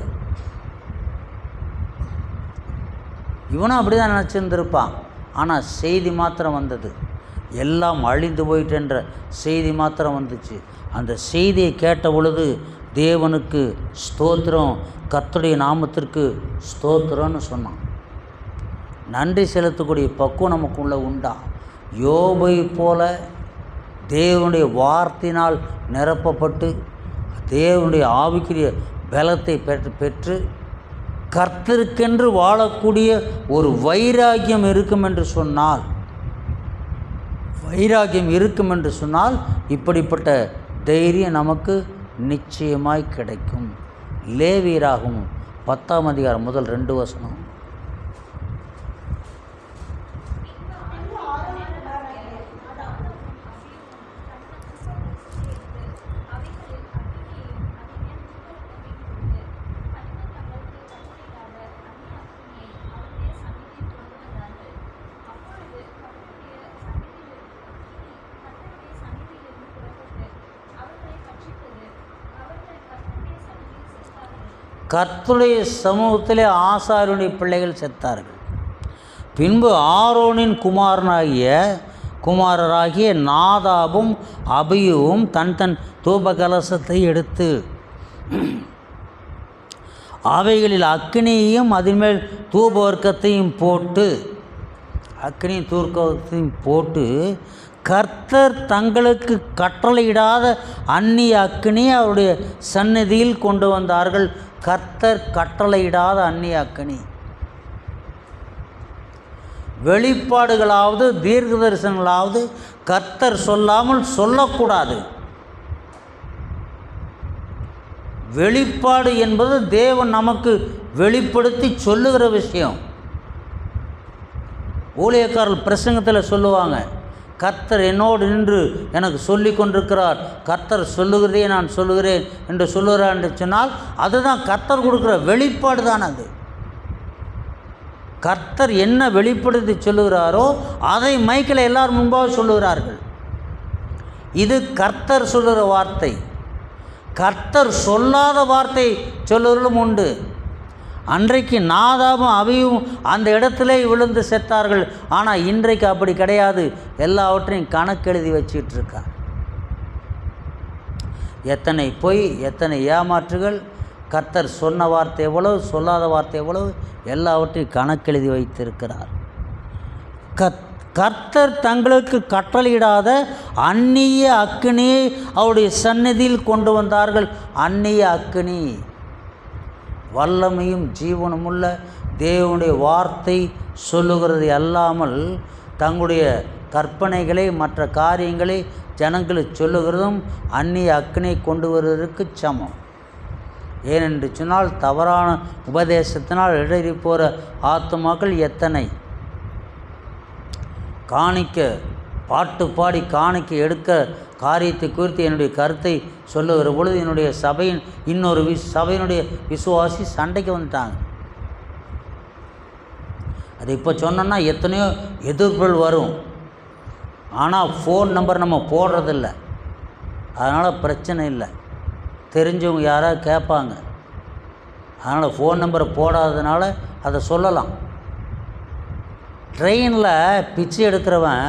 இவனும் அப்படி தான் நினச்சிருந்துருப்பான். ஆனால் செய்தி மாத்திரம் வந்தது, எல்லாம் அழிந்து போயிட்டுன்ற செய்தி மாத்திரம் வந்துச்சு. அந்த செய்தியை கேட்ட பொழுது தேவனுக்கு ஸ்தோத்திரம், கர்த்தருடைய நாமத்திற்கு ஸ்தோத்திரம்னு சொன்னான். நன்றி செலுத்தக்கூடிய பக்குவம் நமக்குள்ளே உண்டா? யோபை போல தேவனுடைய வார்த்தையினால் நிரப்பப்பட்டு தேவனுடைய ஆவிக்குரிய பலத்தை பெற்று கர்த்தருக்கென்று வாழக்கூடிய ஒரு வைராக்கியம் இருக்கும் என்று சொன்னால் இப்படிப்பட்ட தைரியம் நமக்கு நிச்சயமாய் கிடைக்கும். லேவியராகவும் 10ஆம் அதிகாரம் முதல் 2 வசனம். கர்த்தருடைய சமூகத்திலே ஆசாரியனுடைய பிள்ளைகள் செத்தார்கள். பின்பு ஆரோனின் குமாரராகிய நாதாபும் அபியுவும் தன் தன் தூப கலசத்தை எடுத்து அவைகளில் அக்கினியையும் அதன்மேல் தூபவர்க்கத்தையும் போட்டு கர்த்தர் தங்களுக்கு கட்டளையிடாத அந்நிய அக்கினி அவருடைய சந்நிதியில் கொண்டு வந்தார்கள். கர்த்தர் கட்டளையிடாத அந்நிய அக்கினி. வெளிப்பாடுகளாவது தீர்க்க தரிசனங்களாவது கர்த்தர் சொல்லாமல் சொல்லக்கூடாது. வெளிப்பாடு என்பது தேவன் நமக்கு வெளிப்படுத்தி சொல்லுகிற விஷயம். ஊழியக்காரர்கள் பிரசங்கத்தில் சொல்லுவாங்க, கர்த்தர் என்னோடு நின்று எனக்கு சொல்லி கொண்டிருக்கிறார், கர்த்தர் சொல்லுகிறதே நான் சொல்லுகிறேன் என்று சொல்லுகிறார் என்று சொன்னால் அதுதான் கர்த்தர் கொடுக்குற வெளிப்பாடு தான். அது கர்த்தர் என்ன வெளிப்படுத்தி சொல்லுகிறாரோ அதை மைக்கில் எல்லாரும் முன்பாக சொல்லுகிறார்கள். இது கர்த்தர் சொல்லுகிற வார்த்தை. கர்த்தர் சொல்லாத வார்த்தை சொல்லுவர்களும் உண்டு. அன்றைக்கு நாதாபும் அபியும் அந்த இடத்திலே விழுந்து செத்தார்கள். ஆனால் இன்றைக்கு அப்படி கிடையாது. எல்லாவற்றையும் கணக்கெழுதி வச்சுக்கிட்டு இருக்கார். எத்தனை பொய், எத்தனை ஏமாற்றுகள், கர்த்தர் சொன்ன வார்த்தை எவ்வளவு, சொல்லாத வார்த்தை எவ்வளவு, எல்லாவற்றையும் கணக்கெழுதி வைத்திருக்கிறார். கர்த்தர் தங்களுக்கு கட்டளையிடாத அந்நிய அக்கினியை அவருடைய சந்நிதியில் கொண்டு வந்தார்கள். அந்நிய அக்கினி வல்லமையும் ஜீவனுமுள்ள தேவனுடைய வார்த்தை சொல்லுகிறது அல்லாமல் தங்களுடைய கற்பனைகளை மற்ற காரியங்களை ஜனங்களுக்கு சொல்லுகிறதும் அந்நிய அக்கினியை கொண்டு வருவதற்கு சமம். ஏனென்று சொன்னால் தவறான உபதேசத்தினால் இடறி போகிற ஆத்துமாக்கள் எத்தனை. காணிக்க பாட்டு பாடி காணிக்க எடுக்க காரியத்தை குறித்து என்னுடைய கருத்தை சொல்லுகிற பொழுது என்னுடைய சபையின் இன்னொரு சபையினுடைய விசுவாசி சண்டைக்கு வந்துட்டாங்க. அது இப்போ சொன்னோன்னா எத்தனையோ எதிர்ப்புகள் வரும். ஆனால் ஃபோன் நம்பர் நம்ம போடுறதில்ல, அதனால் பிரச்சனை இல்லை. தெரிஞ்சவங்க யாராவது கேட்பாங்க, அதனால் ஃபோன் நம்பரை போடாததுனால அதை சொல்லலாம். ட்ரெயினில் பிச்சை எடுக்கிறவன்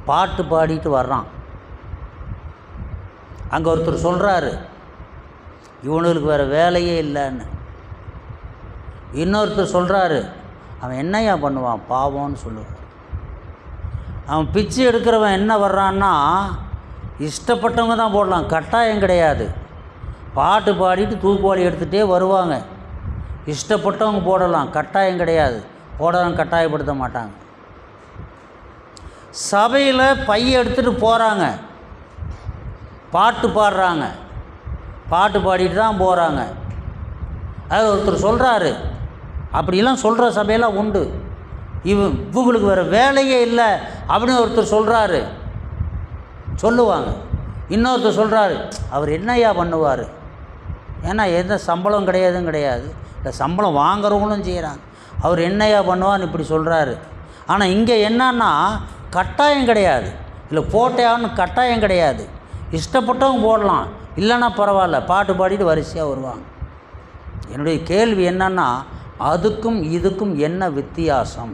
பாட்டு பாடிட்டு வர்றான். அங்கே ஒருத்தர் சொல்கிறாரு, இவனுக்கு வேறு வேலையே இல்லைன்னு. இன்னொருத்தர் சொல்கிறாரு, அவன் என்னையா பண்ணுவான் பாவம்னு சொல்லுவார். அவன் பிச்சை எடுக்கிறவன் என்ன வர்றான்னா, இஷ்டப்பட்டவங்க தான் போடலாம், கட்டாயம் கிடையாது. பாட்டு பாடிட்டு தூக்குவாளி எடுத்துகிட்டே வருவாங்க. இஷ்டப்பட்டவங்க போடலாம், கட்டாயம் கிடையாது. போடலாம் கட்டாயப்படுத்த மாட்டாங்க. சபையில் பையை எடுத்துகிட்டு போகிறாங்க, பாட்டு பாடுறாங்க, பாட்டு பாடிட்டு தான் போகிறாங்க. அது ஒருத்தர் சொல்கிறாரு, அப்படிலாம் சொல்கிற சபையெல்லாம் உண்டு. இவங்களுக்கு வேறு வேலையே இல்லை அப்படின்னு ஒருத்தர் சொல்கிறாரு, சொல்லுவாங்க. இன்னொருத்தர் சொல்கிறாரு, அவர் என்னையா பண்ணுவார், ஏன்னா எந்த சம்பளம் கிடையாது, இந்த சம்பளம் வாங்குறவங்களும் செய்கிறாங்க, அவர் என்னையா பண்ணுவார்னு இப்படி சொல்கிறாரு. ஆனால் இங்கே என்னன்னா கட்டாயம் கிடையாது, இல்லை போட்டையான்னு கட்டாயம் கிடையாது. இஷ்டப்பட்டவங்க போடலாம், இல்லைன்னா பரவாயில்ல, பாட்டு பாடிட்டு வரிசையாக வருவாங்க. என்னுடைய கேள்வி என்னன்னா, அதுக்கும் இதுக்கும் என்ன வித்தியாசம்?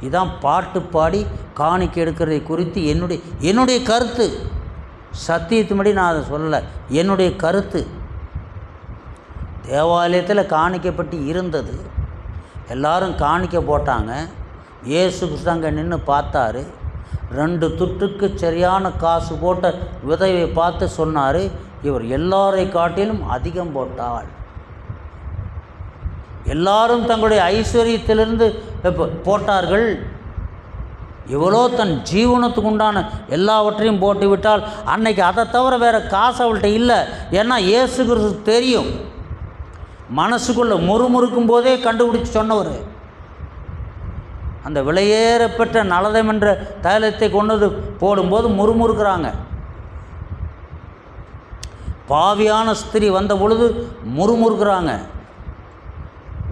இதுதான் பாட்டு பாடி காணிக்கை எடுக்கிறதை குறித்து என்னுடைய கருத்து. சத்தியத்தும்படி நான் அதை சொல்லலை, என்னுடைய கருத்து. தேவாலயத்தில் காணிக்கப்பட்டு இருந்தது, எல்லாரும் காணிக்கை போட்டாங்க. இயேசு கிறிஸ்து அங்கே நின்று பார்த்தாரு. 2 துட்டுக்கு சரியான காசு போட்ட விதவை பார்த்து சொன்னார், இவர் எல்லாரை காட்டிலும் அதிகம் போட்டாள். எல்லாரும் தங்களுடைய ஐஸ்வர்யத்திலிருந்து போட்டார்கள். எவ்வளோ தன் ஜீவனத்துக்கு உண்டான எல்லாவற்றையும் போட்டு விட்டால் அன்னைக்கு அதை தவிர வேறு காசு அவள்கிட்ட இல்லை. ஏன்னா இயேசு கிறிஸ்து தெரியும், மனசுக்குள்ளே முறுமுறுக்கும் போதே கண்டுபிடிச்சி சொன்னவர். அந்த விலையேறப்பெற்ற நலதம் என்ற தைலத்தை கொண்டு போடும்போது முறுமுறுக்கிறாங்க. பாவியான ஸ்திரீ வந்த பொழுது முறுமுறுக்கிறாங்க.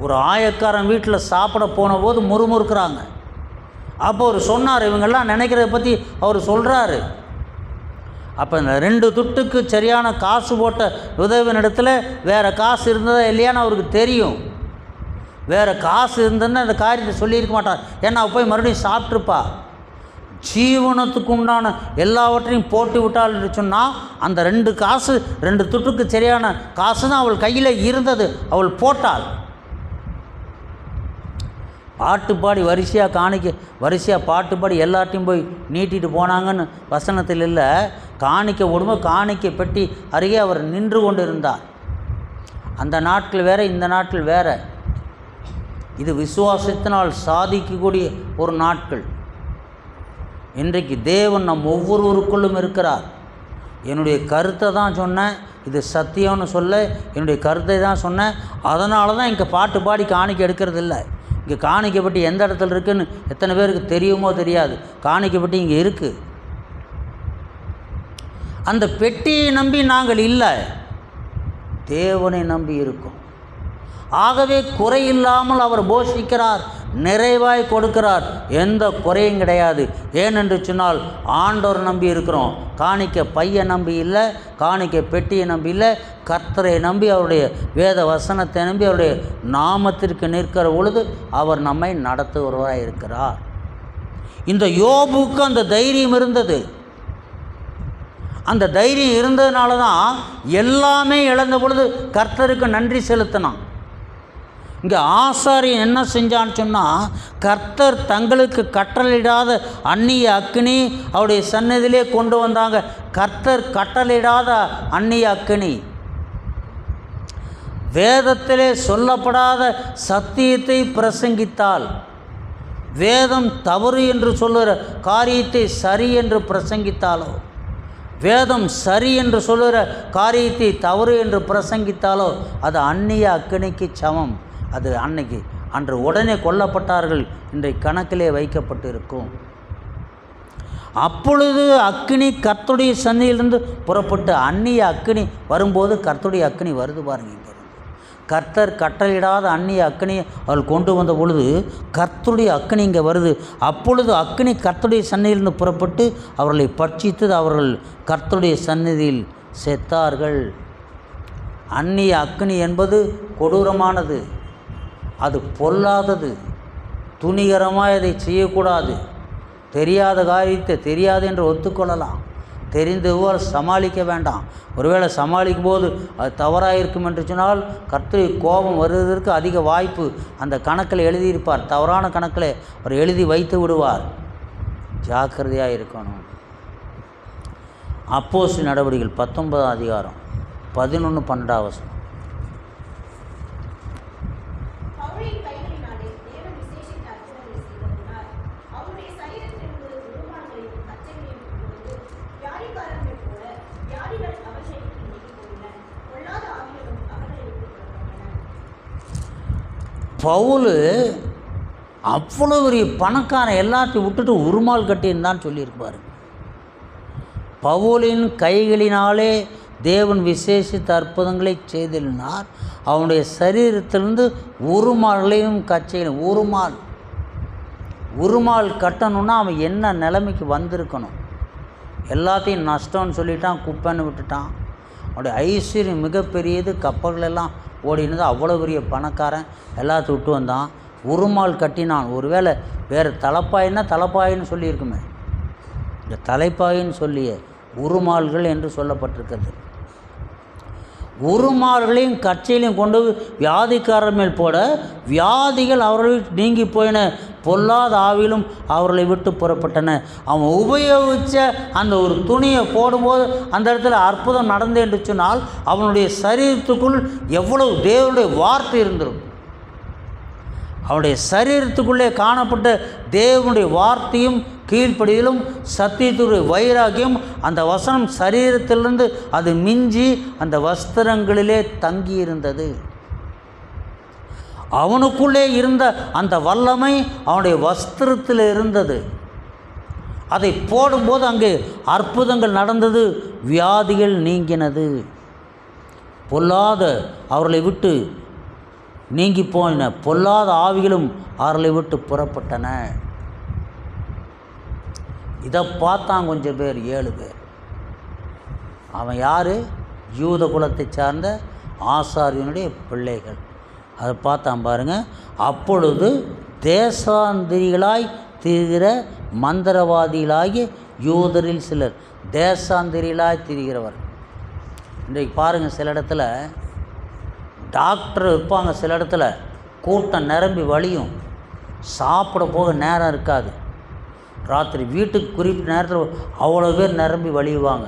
ஒரு ஆயக்காரன் வீட்டில் சாப்பிட போன போது முறுமுறுக்கிறாங்க. அப்போ அவர் சொன்னார், இவங்கெல்லாம் நினைக்கிறத பற்றி அவர் சொல்கிறாரு. அப்போ இந்த 2 துட்டுக்கு சரியான காசு போட்ட உதவினிடத்தில் வேறு காசு இருந்ததா இல்லையான்னு அவருக்கு தெரியும். வேறு காசு இருந்ததுன்னு அந்த காரியத்தை சொல்லியிருக்க மாட்டார். ஏன்னா போய் மறுபடியும் சாப்பிட்ருப்பா. ஜீவனத்துக்கு உண்டான எல்லாவற்றையும் போட்டு விட்டாள் என்று சொன்னால் அந்த 2 துட்டுக்கு சரியான காசு தான் அவள் கையில் இருந்தது. அவள் போட்டாள். பாட்டு பாடி வரிசையாக பாட்டு பாடி எல்லாத்தையும் போய் நீட்டிட்டு போனாங்கன்னு வசனத்தில் இல்லை. காணிக்க விடும்போது காணிக்கை பெட்டி அருகே அவர் நின்று கொண்டு இருந்தார். அந்த நாட்கள் வேறு, இந்த நாட்கள் வேறு. இது விசுவாசத்தினால் சாதிக்கக்கூடிய ஒரு நாட்கள். இன்றைக்கு தேவன் நம் ஒவ்வொருவருக்குள்ளும் இருக்கிறார். என்னுடைய கருத்தை தான் சொன்னேன், இது சத்தியம்னு சொல்ல என்னுடைய கருத்தை தான் சொன்னேன். அதனால தான் இங்கே பாட்டு பாடி காணிக்கை எடுக்கிறது இல்லை. இங்கே காணிக்கப்பட்டி எந்த இடத்துல இருக்குதுன்னு எத்தனை பேருக்கு தெரியுமோ தெரியாது. காணிக்கப்பட்டி இங்கே இருக்குது. அந்த பெட்டியை நம்பி நாங்கள் இல்லை, தேவனை நம்பி இருக்கோம். ஆகவே குறையில்லாமல் அவர் போஷிக்கிறார், நிறைவாய் கொடுக்கிறார், எந்த குறையும் கிடையாது. ஏனென்று சொன்னால் ஆண்டவர் நம்பி இருக்கிறோம். காணிக்க பையை நம்பி இல்லை, காணிக்க பெட்டியை நம்பி இல்லை, கர்த்தரை நம்பி அவருடைய வேத வசனத்தை நம்பி அவருடைய நாமத்திற்கு நிற்கிற பொழுது அவர் நம்மை நடத்துகிறவராக இருக்கிறார். இந்த யோபுக்கு அந்த தைரியம் இருந்தது. அந்த தைரியம் இருந்ததுனால தான் எல்லாமே இழந்த பொழுது கர்த்தருக்கு நன்றி செலுத்தினான். இங்கே ஆசாரியன் என்ன செஞ்சான்னு சொன்னால், கர்த்தர் தங்களுக்கு கட்டளையிடாத அந்நிய அக்கினி அவருடைய சன்னதியிலே கொண்டு வந்தாங்க. கர்த்தர் கட்டளையிடாத அந்நிய அக்கினி, வேதத்திலே சொல்லப்படாத சத்தியத்தை பிரசங்கித்தால், வேதம் தவறு என்று சொல்லுகிற காரியத்தை சரி என்று பிரசங்கித்தாலோ, வேதம் சரி என்று சொல்லுகிற காரியத்தை தவறு என்று பிரசங்கித்தாலோ அது அந்நிய அக்கினிக்கு சமம். அது அன்று உடனே கொல்லப்பட்டார்கள், இன்றைக்கு கணக்கிலே வைக்கப்பட்டு இருக்கும். அப்பொழுது அக்கினி கர்த்தருடைய சன்னியிலிருந்து புறப்பட்டு அந்நிய அக்கினி வரும்போது கர்த்தருடைய அக்கினி வருது பாருங்க. இங்கே கர்த்தர் கட்டளையிடாத அந்நிய அக்கினியை அவர்கள் கொண்டு வந்த பொழுது கர்த்தருடைய அக்கினி இங்கே வருது. அப்பொழுது அக்கினி கர்த்தருடைய சந்நிதியிலிருந்து புறப்பட்டு அவர்களை பட்சித்து அவர்கள் கர்த்தருடைய சந்நிதியில் செத்தார்கள். அந்நிய அக்கினி என்பது கொடூரமானது, அது பொல்லாதது, துணிகரமாக அதை செய்யக்கூடாது. தெரியாத காரியத்தை தெரியாது என்று ஒத்துக்கொள்ளலாம், தெரிந்து சமாளிக்க வேண்டாம். ஒருவேளை சமாளிக்கும் போது அது தவறாக இருக்கும் என்று சொன்னால் கர்த்தருடைய கோபம் வருவதற்கு அதிக வாய்ப்பு அந்த கணக்கில் எழுதியிருப்பார். தவறான கணக்கில் அவர் எழுதி வைத்து விடுவார். ஜாக்கிரதையாக இருக்கணும். அப்போஸ்தலர் நடவடிக்கைகள் 19ஆம் அதிகாரம் 11-12 பவுல் அவ்வளோ பெரிய பணக்காரன், எல்லாத்தையும் விட்டுட்டு உருமால் கட்டியிருந்தான்னு சொல்லியிருப்பார். பவுலின் கைகளினாலே தேவன் விசேஷித்த அற்புதங்களை செய்திருந்தார். அவனுடைய சரீரத்திலிருந்து உருமால்களையும் கச்சைகளையும் உருமால் கட்டணுன்னா அவன் என்ன நிலைமைக்கு வந்திருக்கணும். எல்லாத்தையும் நஷ்டம்னு சொல்லிட்டான், குப்பைன்னு விட்டுட்டான். அவனுடைய ஐஸ்வர்யம் மிகப்பெரியது, கப்பல்களெல்லாம் ஓடினது, அவ்வளோ பெரிய பணக்காரன், எல்லாத்தையும் விட்டு வந்தான். உருமால் கட்டினான். ஒருவேளை வேறு தலைப்பாயின்னு சொல்லியிருக்குமே, இந்த தலைப்பாயின்னு சொல்லிய உருமால்கள் என்று சொல்லப்பட்டிருக்கிறது. உருமால்களையும் கச்சையிலையும் கொண்டு வியாதிக்காரர் மேல் போட வியாதிகள் அவர்கள் நீங்கி போயின, பொல்லாத ஆவிலும் அவர்களை விட்டு புறப்பட்டன. அவன் உபயோகித்த அந்த ஒரு துணியை போடும்போது அந்த இடத்துல அற்புதம் நடந்து என்று சொன்னால் அவனுடைய சரீரத்துக்குள் எவ்வளவு தேவனுடைய வார்த்தை இருந்திருக்கும். அவனுடைய சரீரத்துக்குள்ளே காணப்பட்ட தேவனுடைய வார்த்தையும் கீழ்ப்படியிலும் சத்தியத்துடைய வைராகியம், அந்த வசனம் சரீரத்திலிருந்து அது மிஞ்சி அந்த வஸ்திரங்களிலே தங்கியிருந்தது. அவனுக்குள்ளே இருந்த அந்த வல்லமை அவனுடைய வஸ்திரத்தில் இருந்தது. அதை போடும்போது அங்கே அற்புதங்கள் நடந்தது, வியாதிகள் நீங்கினது, பொல்லாத அவர்களை விட்டு நீங்கி போயின, பொல்லாத ஆவிகளும் அவர்களை விட்டு புறப்பட்டன. இதை பார்த்தான் கொஞ்சம் பேர், 7 பேர். அவன் யார்? யூத குலத்தை சார்ந்த ஆசாரியனுடைய பிள்ளைகள். அதை பார்த்தான் பாருங்கள். அப்பொழுது தேசாந்திரிகளாய் திரிகிற மந்திரவாதிகளாகிய யூதரில் சிலர். தேசாந்திரிகளாய் திரிகிறவர். இன்றைக்கு பாருங்கள், சில இடத்துல டாக்டர் இருப்பாங்க, சில இடத்துல கூட்டம் நிரம்பி வழியும், சாப்பிட போக நேரம் இருக்காது. ராத்திரி வீட்டுக்கு குறிப்பிட்ட நேரத்தில் அவ்வளோ பேர் நிரம்பி வழியுவாங்க.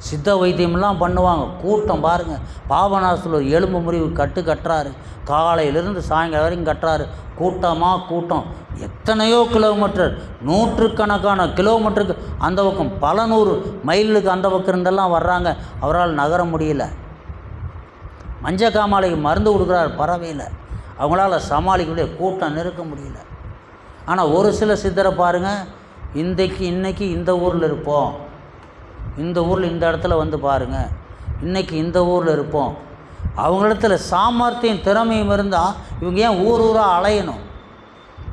சித்த வைத்தியமெல்லாம் பண்ணுவாங்க. கூட்டம் பாருங்கள், பாபநாசத்தில் ஒரு எலும்பு முறிவு கட்டுறாரு, காலையிலிருந்து சாயங்காலம் வரைக்கும் கட்டுறாரு. கூட்டமாக கூட்டம், எத்தனையோ கிலோமீட்டர், நூற்றுக்கணக்கான கிலோமீட்டருக்கு அந்த பக்கம், பல 100 மைலுக்கு அந்த பக்கம் இருந்தெல்லாம் வர்றாங்க. அவரால் நகர முடியல. மஞ்சக்காமாலைக்கு மருந்து கொடுக்குறாரு, பரவாயில்ல, அவங்களால சமாளிக்க முடியல, கூட்டம் நெருக்க முடியல. ஆனால் ஒரு சில சித்தரை பாருங்கள், இன்னைக்கு இந்த ஊரில் இருப்போம், இந்த ஊரில் இந்த இடத்துல வந்து பாருங்கள், இன்றைக்கி இந்த ஊரில் இருப்போம். அவங்களிடத்துல சாமர்த்தியம் திறமையும் இருந்தால் இவங்க ஏன் ஊராக அலையணும்?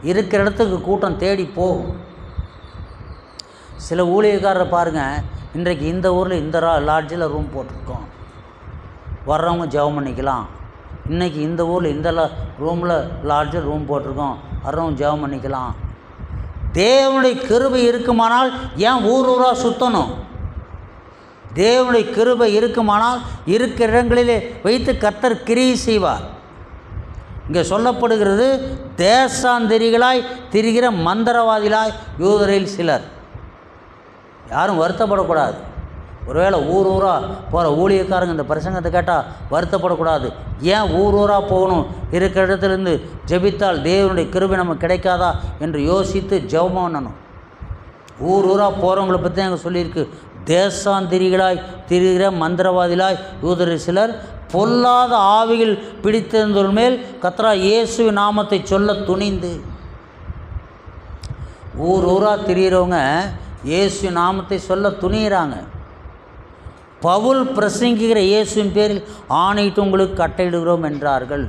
இருக்கிற இடத்துக்கு கூட்டம் தேடி போகும். சில ஊழியக்காரரை பாருங்கள், இன்றைக்கு இந்த ஊரில் இந்த லாட்ஜில் ரூம் போட்டிருக்கோம், வர்றவங்க ஜெபம் பண்ணிக்கலாம். இன்றைக்கி இந்த ஊரில் இந்த ரூமில் லாட்ஜில் ரூம் போட்டிருக்கோம், வர்றவங்க ஜெபம் பண்ணிக்கலாம். தேவனுடைய கிருபை இருக்குமானால் ஏன் ஊராக சுற்றணும்? தேவனுடைய கிருபை இருக்குமானால் இருக்கிற இடங்களிலே வைத்து கர்த்தர் கிரியை செய்வார். இங்கே சொல்லப்படுகிறது, தேசாந்திரிகளாய் திரிகிற மந்திரவாதிகளாய் யூதரில் சிலர். யாரும் வருத்தப்படக்கூடாது. ஒருவேளை ஊராக போகிற ஊழியக்காரங்க இந்த பிரசங்கத்தை கேட்டால் வருத்தப்படக்கூடாது. ஏன் ஊராக போகணும்? இருக்கிற இடத்துலேருந்து ஜெபித்தால் தேவனுடைய கிருபை நமக்கு கிடைக்காதா என்று யோசித்து ஜெபம் பண்ணணும். ஊராக போகிறவங்களை பற்றி அங்கே சொல்லியிருக்கு, தேசாந்திரிகளாய் திரிகிற மந்திரவாதிகளாய் யூதரில் சிலர் பொல்லாத ஆவிகள் பிடித்திருந்தவர்கள் மேல் கர்த்தராகிய இயேசுவின் நாமத்தை சொல்ல துணிந்து. ஊராக திரிகிறவங்க இயேசுவின் நாமத்தை சொல்ல துணிகிறாங்க. பவுல் பிரசங்கிக்கிற இயேசுவின் பேரில் ஆணையிட்டு உங்களுக்கு கட்டளையிடுகிறோம் என்றார்கள்.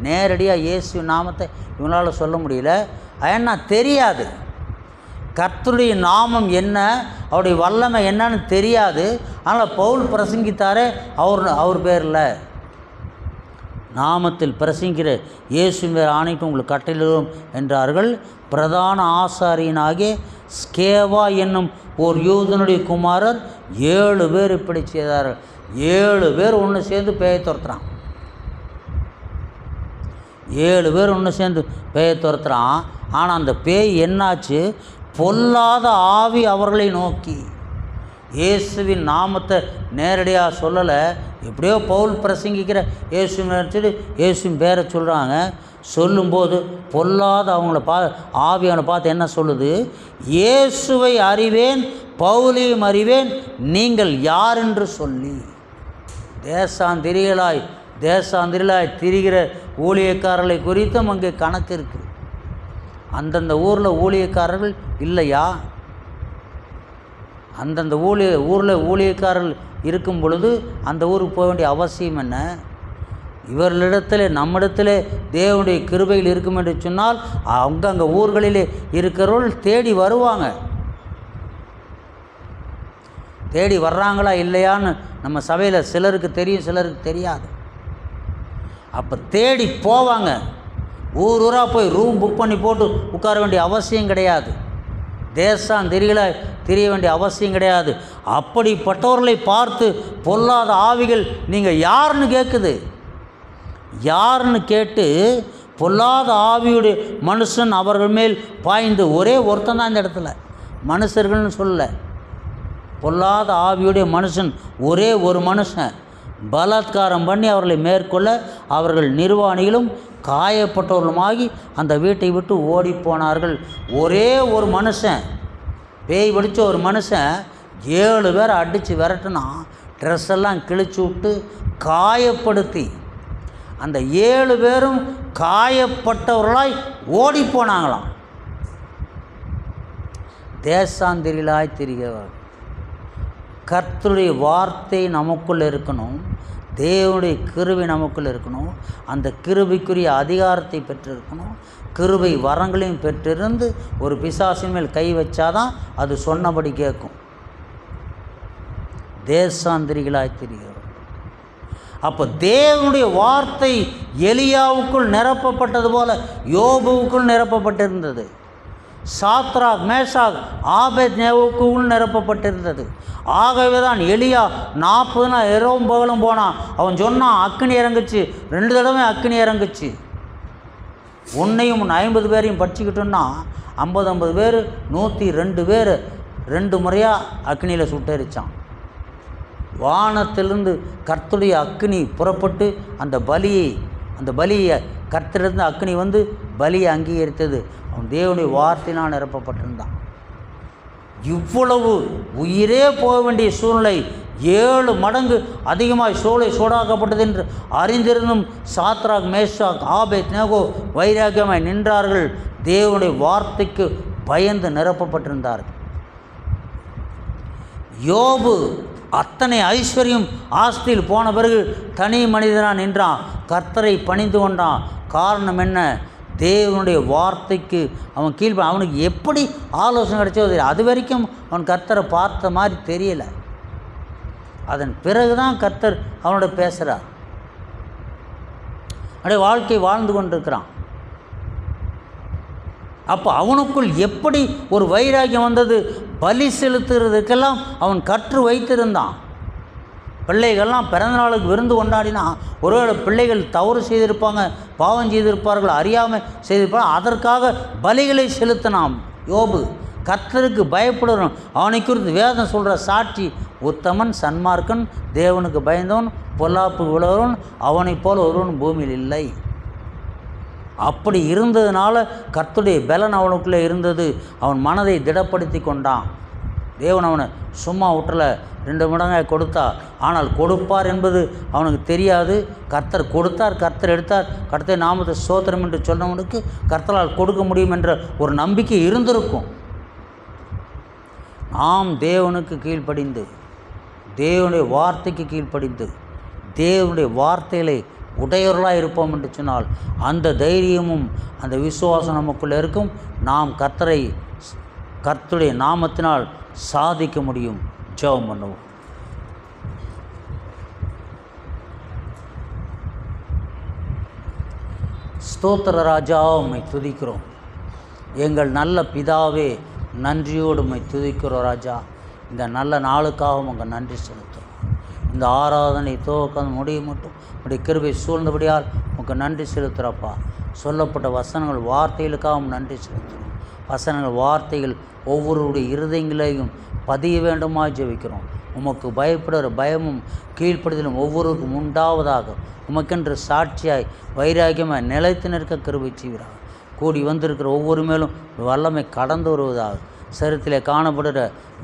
நேரடியாக இயேசுவின் நாமத்தை இவங்களால் சொல்ல முடியல, ஏன்னா தெரியாது. கர்த்தருடைய நாமம் என்ன, அவருடைய வல்லமை என்னன்னு தெரியாது. ஆனால் பவுல் பிரசங்கித்தாரே அவர் பேரில் நாமத்தில் பிரசங்கிக்கிற இயேசுவின் பேர் ஆணையிட்டு உங்களுக்கு கட்டளையிடுகிறோம் என்றார்கள். பிரதான ஆசாரியனாகிய ஸ்கேவா என்னும் ஓர் யூதனுடைய குமாரர் 7 பேர் இப்படி செய்தார்கள். 7 பேர் ஒன்று சேர்ந்து பேயை துரத்துறான். 7 பேர் ஒன்று சேர்ந்து பேயை துரத்துறான். ஆனால் அந்த பேய் என்னாச்சு? பொல்லாத ஆவி அவர்களை நோக்கி. இயேசுவின் நாமத்தை நேரடியாக சொல்லலை, எப்படியோ பவுல் பிரசங்கிக்கிற இயேசுவின் பேரை சொல்கிறாங்க. சொல்லும்போது பொல்லாத அவங்கள ஆவி அவனை பார்த்து என்ன சொல்லுது? இயேசுவை அறிவேன், பவுலையும் அறிவேன், நீங்கள் யார் என்று சொல்லி. தேசாந்திரிகளாய் திரிகிற ஊழியக்காரர்களை குறித்தும் அங்கே கணக்கு இருக்குது. அந்தந்த ஊரில் ஊழியக்காரர்கள் இல்லையா? அந்தந்த ஊரில் ஊழியக்காரர்கள் இருக்கும் பொழுது அந்த ஊருக்கு போக வேண்டிய அவசியம் என்ன? இவர்களிடத்தில் நம்மிடத்தில் தேவனுடைய கிருபையில் இருக்கும் என்று சொன்னால் அங்கங்கே ஊர்களிலே இருக்கிறவர்கள் தேடி வருவாங்க. தேடி வர்றாங்களா இல்லையான்னு நம்ம சபையில் சிலருக்கு தெரியும், சிலருக்கு தெரியாது. அப்போ தேடி போவாங்க. ஊராக போய் ரூம் புக் பண்ணி போட்டு உட்கார வேண்டிய அவசியம் கிடையாது. தேசாந்திரிகளாய் தெரிய வேண்டிய அவசியம் கிடையாது. அப்படிப்பட்டவர்களை பார்த்து பொல்லாத ஆவிகள் நீங்கள் யாருன்னு கேட்குது. யாருன்னு கேட்டு பொல்லாத ஆவியுடைய மனுஷன் அவர்கள் மேல் பாய்ந்து, ஒரே ஒருத்தன் தான் இந்த இடத்துல, மனுஷர்கள்னு சொல்லலை, பொல்லாத ஆவியுடைய மனுஷன் ஒரே ஒரு மனுஷன் பலாத்காரம் பண்ணி அவர்களை மேற்கொள்ள அவர்கள் நிர்வாணிகளும் காயப்பட்டவர்களுமாகி அந்த வீட்டை விட்டு ஓடி போனார்கள். ஒரே ஒரு மனுஷன், பேய் பிடிச்ச ஒரு மனுஷன் 7 பேரை அடித்து விரட்டுனா, ட்ரெஸ் எல்லாம் கிழிச்சு விட்டு காயப்படுத்தி அந்த 7 பேரும் காயப்பட்டவர்களாய் ஓடி போனாங்களாம். தேசாந்திரிகளாய் திரிகிறவர். கர்த்தருடைய வார்த்தை நமக்குள்ளே இருக்கணும், தேவனுடைய கிருபை நமக்குள்ளே இருக்கணும், அந்த கிருபைக்குரிய அதிகாரத்தை பெற்றிருக்கணும், கிருபை வரங்களையும் பெற்றிருந்து ஒரு பிசாசின் மேல் கை வச்சாதான் அது சொன்னபடி கேட்கும். தேசாந்திரிகளாய் திரிகிறவர்கள். அப்போ தேவனுடைய வார்த்தை எலியாவுக்குள் நிரப்பப்பட்டது போல யோபுவுக்குள் நிரப்பப்பட்டிருந்தது. Shadrach Meshach ஆபேத்நேகோவுக்குள் நிரப்பப்பட்டிருந்தது. ஆகவே தான் எலியா 40 நாள் இரவும் பகலும் போனான். அவன் சொன்னான், அக்கினி இறங்குச்சு, 2 தடவை அக்கினி இறங்குச்சு. உன்னையும் 50 பேரையும் படிச்சுக்கிட்டோன்னா 50 பேர் 102 பேர் 2 முறையாக அக்னியில் சுட்டரிச்சான். வானத்திலிருந்து கர்த்தருடைய அக்னி புறப்பட்டு அந்த பலியை கர்த்தரிலிருந்து அக்னி வந்து பலியை அங்கீகரித்தது. அவன் தேவனுடைய வார்த்தையினால் நிரப்பப்பட்டிருந்தான். இவ்வளவு உயிரே போக வேண்டிய சூழ்நிலை 7 மடங்கு அதிகமாய் சூடாக்கப்பட்டது என்று அறிந்திருந்தும் சாத்ராக் மேஷாக் ஆபேத்நேகோ வைராக்கியமாய் நின்றார்கள். தேவனுடைய வார்த்தைக்கு பயந்து நிரப்பப்பட்டிருந்தார்கள். யோபு அத்தனை ஐஸ்வர்யம் ஆஸ்தியில் போன பிறகு தனி மனிதனாக நின்றான். கர்த்தரை பணிந்து கொண்டான். காரணம் என்ன? தேவனுடைய வார்த்தைக்கு அவன் அவனுக்கு எப்படி ஆலோசனை கிடைச்சோ தெரியல. அது வரைக்கும் அவன் கர்த்தரை பார்த்த மாதிரி தெரியலை. அதன் பிறகு தான் கர்த்தர் அவனோட பேசுகிறார். அப்படியே வாழ்க்கை வாழ்ந்து கொண்டிருக்கிறான். அப்போ அவனுக்குள் எப்படி ஒரு வைராக்கியம் வந்தது? பலி செலுத்துறதுக்கெல்லாம் அவன் கற்று வைத்திருந்தான். பிள்ளைகள்லாம் பிறந்தநாளுக்கு விருந்து கொண்டாடினா ஒருவேளை பிள்ளைகள் தவறு செய்திருப்பாங்க, பாவம் செய்திருப்பார்கள், அறியாமல் செய்திருப்பாங்க. அதற்காக பலிகளை செலுத்தினான் யோபு. கர்த்தருக்கு பயப்படுறவன், அவனை குறித்து வேதம் சொல்கிற சாட்சி, உத்தமன் சன்மார்க்கன் தேவனுக்கு பயந்தவன் பொல்லாப்பு விழுவன் அவனைப் போல ஒருவன் பூமியில் இல்லை. அப்படி இருந்ததுனால கர்த்தருடைய பலன் அவனுக்குள்ளே இருந்தது. அவன் மனதை திடப்படுத்தி கொண்டான். தேவன் அவனை சும்மா விட்டல, 2 மடங்காக கொடுத்தார். ஆனால் கொடுப்பார் என்பது அவனுக்கு தெரியாது. கர்த்தர் கொடுத்தார், கர்த்தர் எடுத்தார். கர்த்தர் நாமத்தை ஸ்தோத்திரம் என்று சொன்னவனுக்கு கர்த்தரால் கொடுக்க முடியும் என்ற ஒரு நம்பிக்கை இருந்திருக்கும். நாம் தேவனுக்கு கீழ்ப்படிந்து, தேவனுடைய வார்த்தைக்கு கீழ்ப்படிந்து, தேவனுடைய வார்த்தைகளை உடையவர்களாக இருப்போம் என்று சொன்னால் அந்த தைரியமும் அந்த விசுவாசம் நமக்குள்ளே இருக்கும். நாம் கர்த்தருடைய நாமத்தினால் சாதிக்க முடியும். ஜெபம் பண்ணுவோம். ஸ்தோத்திர ராஜா, உம்மை துதிக்கிறோம். எங்கள் நல்ல பிதாவே, நன்றியோடு உம்மை துதிக்கிறோம் ராஜா. இந்த நல்ல நாளுக்காக உங்கள் நன்றி செலுத்துகிறோம். இந்த ஆராதனை துவக்கம் முடியும் மட்டும் உடைய கிருபை சூழ்ந்தபடியால் உங்களுக்கு நன்றி செலுத்துகிறப்பா. சொல்லப்பட்ட வசனங்கள் வார்த்தைகளுக்காகவும் நன்றி செலுத்துகிறோம். வசனங்கள் வார்த்தைகள் ஒவ்வொருடைய இருதயங்களையும் பதிய வேண்டுமா ஜெபிக்கிறோம். உமக்கு பயப்படுகிற பயமும் கீழ்ப்படுதலும் ஒவ்வொருவருக்கும் உண்டாவதாக உமக்கென்று சாட்சியாய் வைராக்கியமாய் நிலைத்து நிற்க கிருபை செய்கிறார். கூடி வந்திருக்கிற ஒவ்வொரு மேலும் வல்லமை கடந்து வருவதாக. சரித்திலே காணப்படுகிற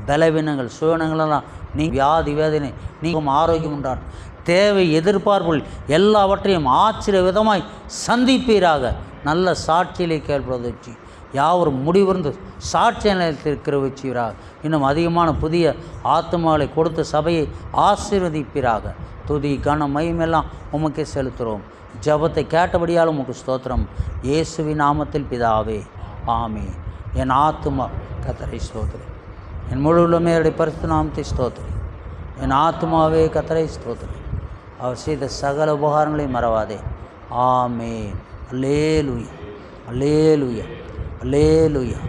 பலவீனங்கள் சுயனங்களெல்லாம் வியாதி வேதனை நீங்கும் ஆரோக்கியம் உண்டான். தேவை எதிர்பார்ப்புகள் எல்லாவற்றையும் ஆச்சரிய விதமாய் சந்திப்பீராக. நல்ல சாட்சியிலே கேள்வி யாவரும் முடிவிருந்து சாட்சி நிலையத்திற்கிற வச்சுகிறார். இன்னும் அதிகமான புதிய ஆத்மாவை கொடுத்த சபையை ஆசீர்வதிப்பீராக. துதி கனம் மகிமெல்லாம் உமக்கே செலுத்துகிறோம். ஜபத்தை கேட்டபடியாலும் உமக்கு ஸ்தோத்திரம். இயேசுவின் நாமத்தில் பிதாவே, ஆமென். என் ஆத்துமா கர்த்தரை ஸ்தோத்திரி, என் முழு உள்ளமையுடைய பரிசுத்த நாமத்தை ஸ்தோத்திரி. என் ஆத்துமாவே கர்த்தரை ஸ்தோத்திரி. அவர் செய்த சகல உபகாரங்களையும் மறவாதே. ஆமென். அல்லேலூயா, அல்லேலூயா, அல்லேலூயா.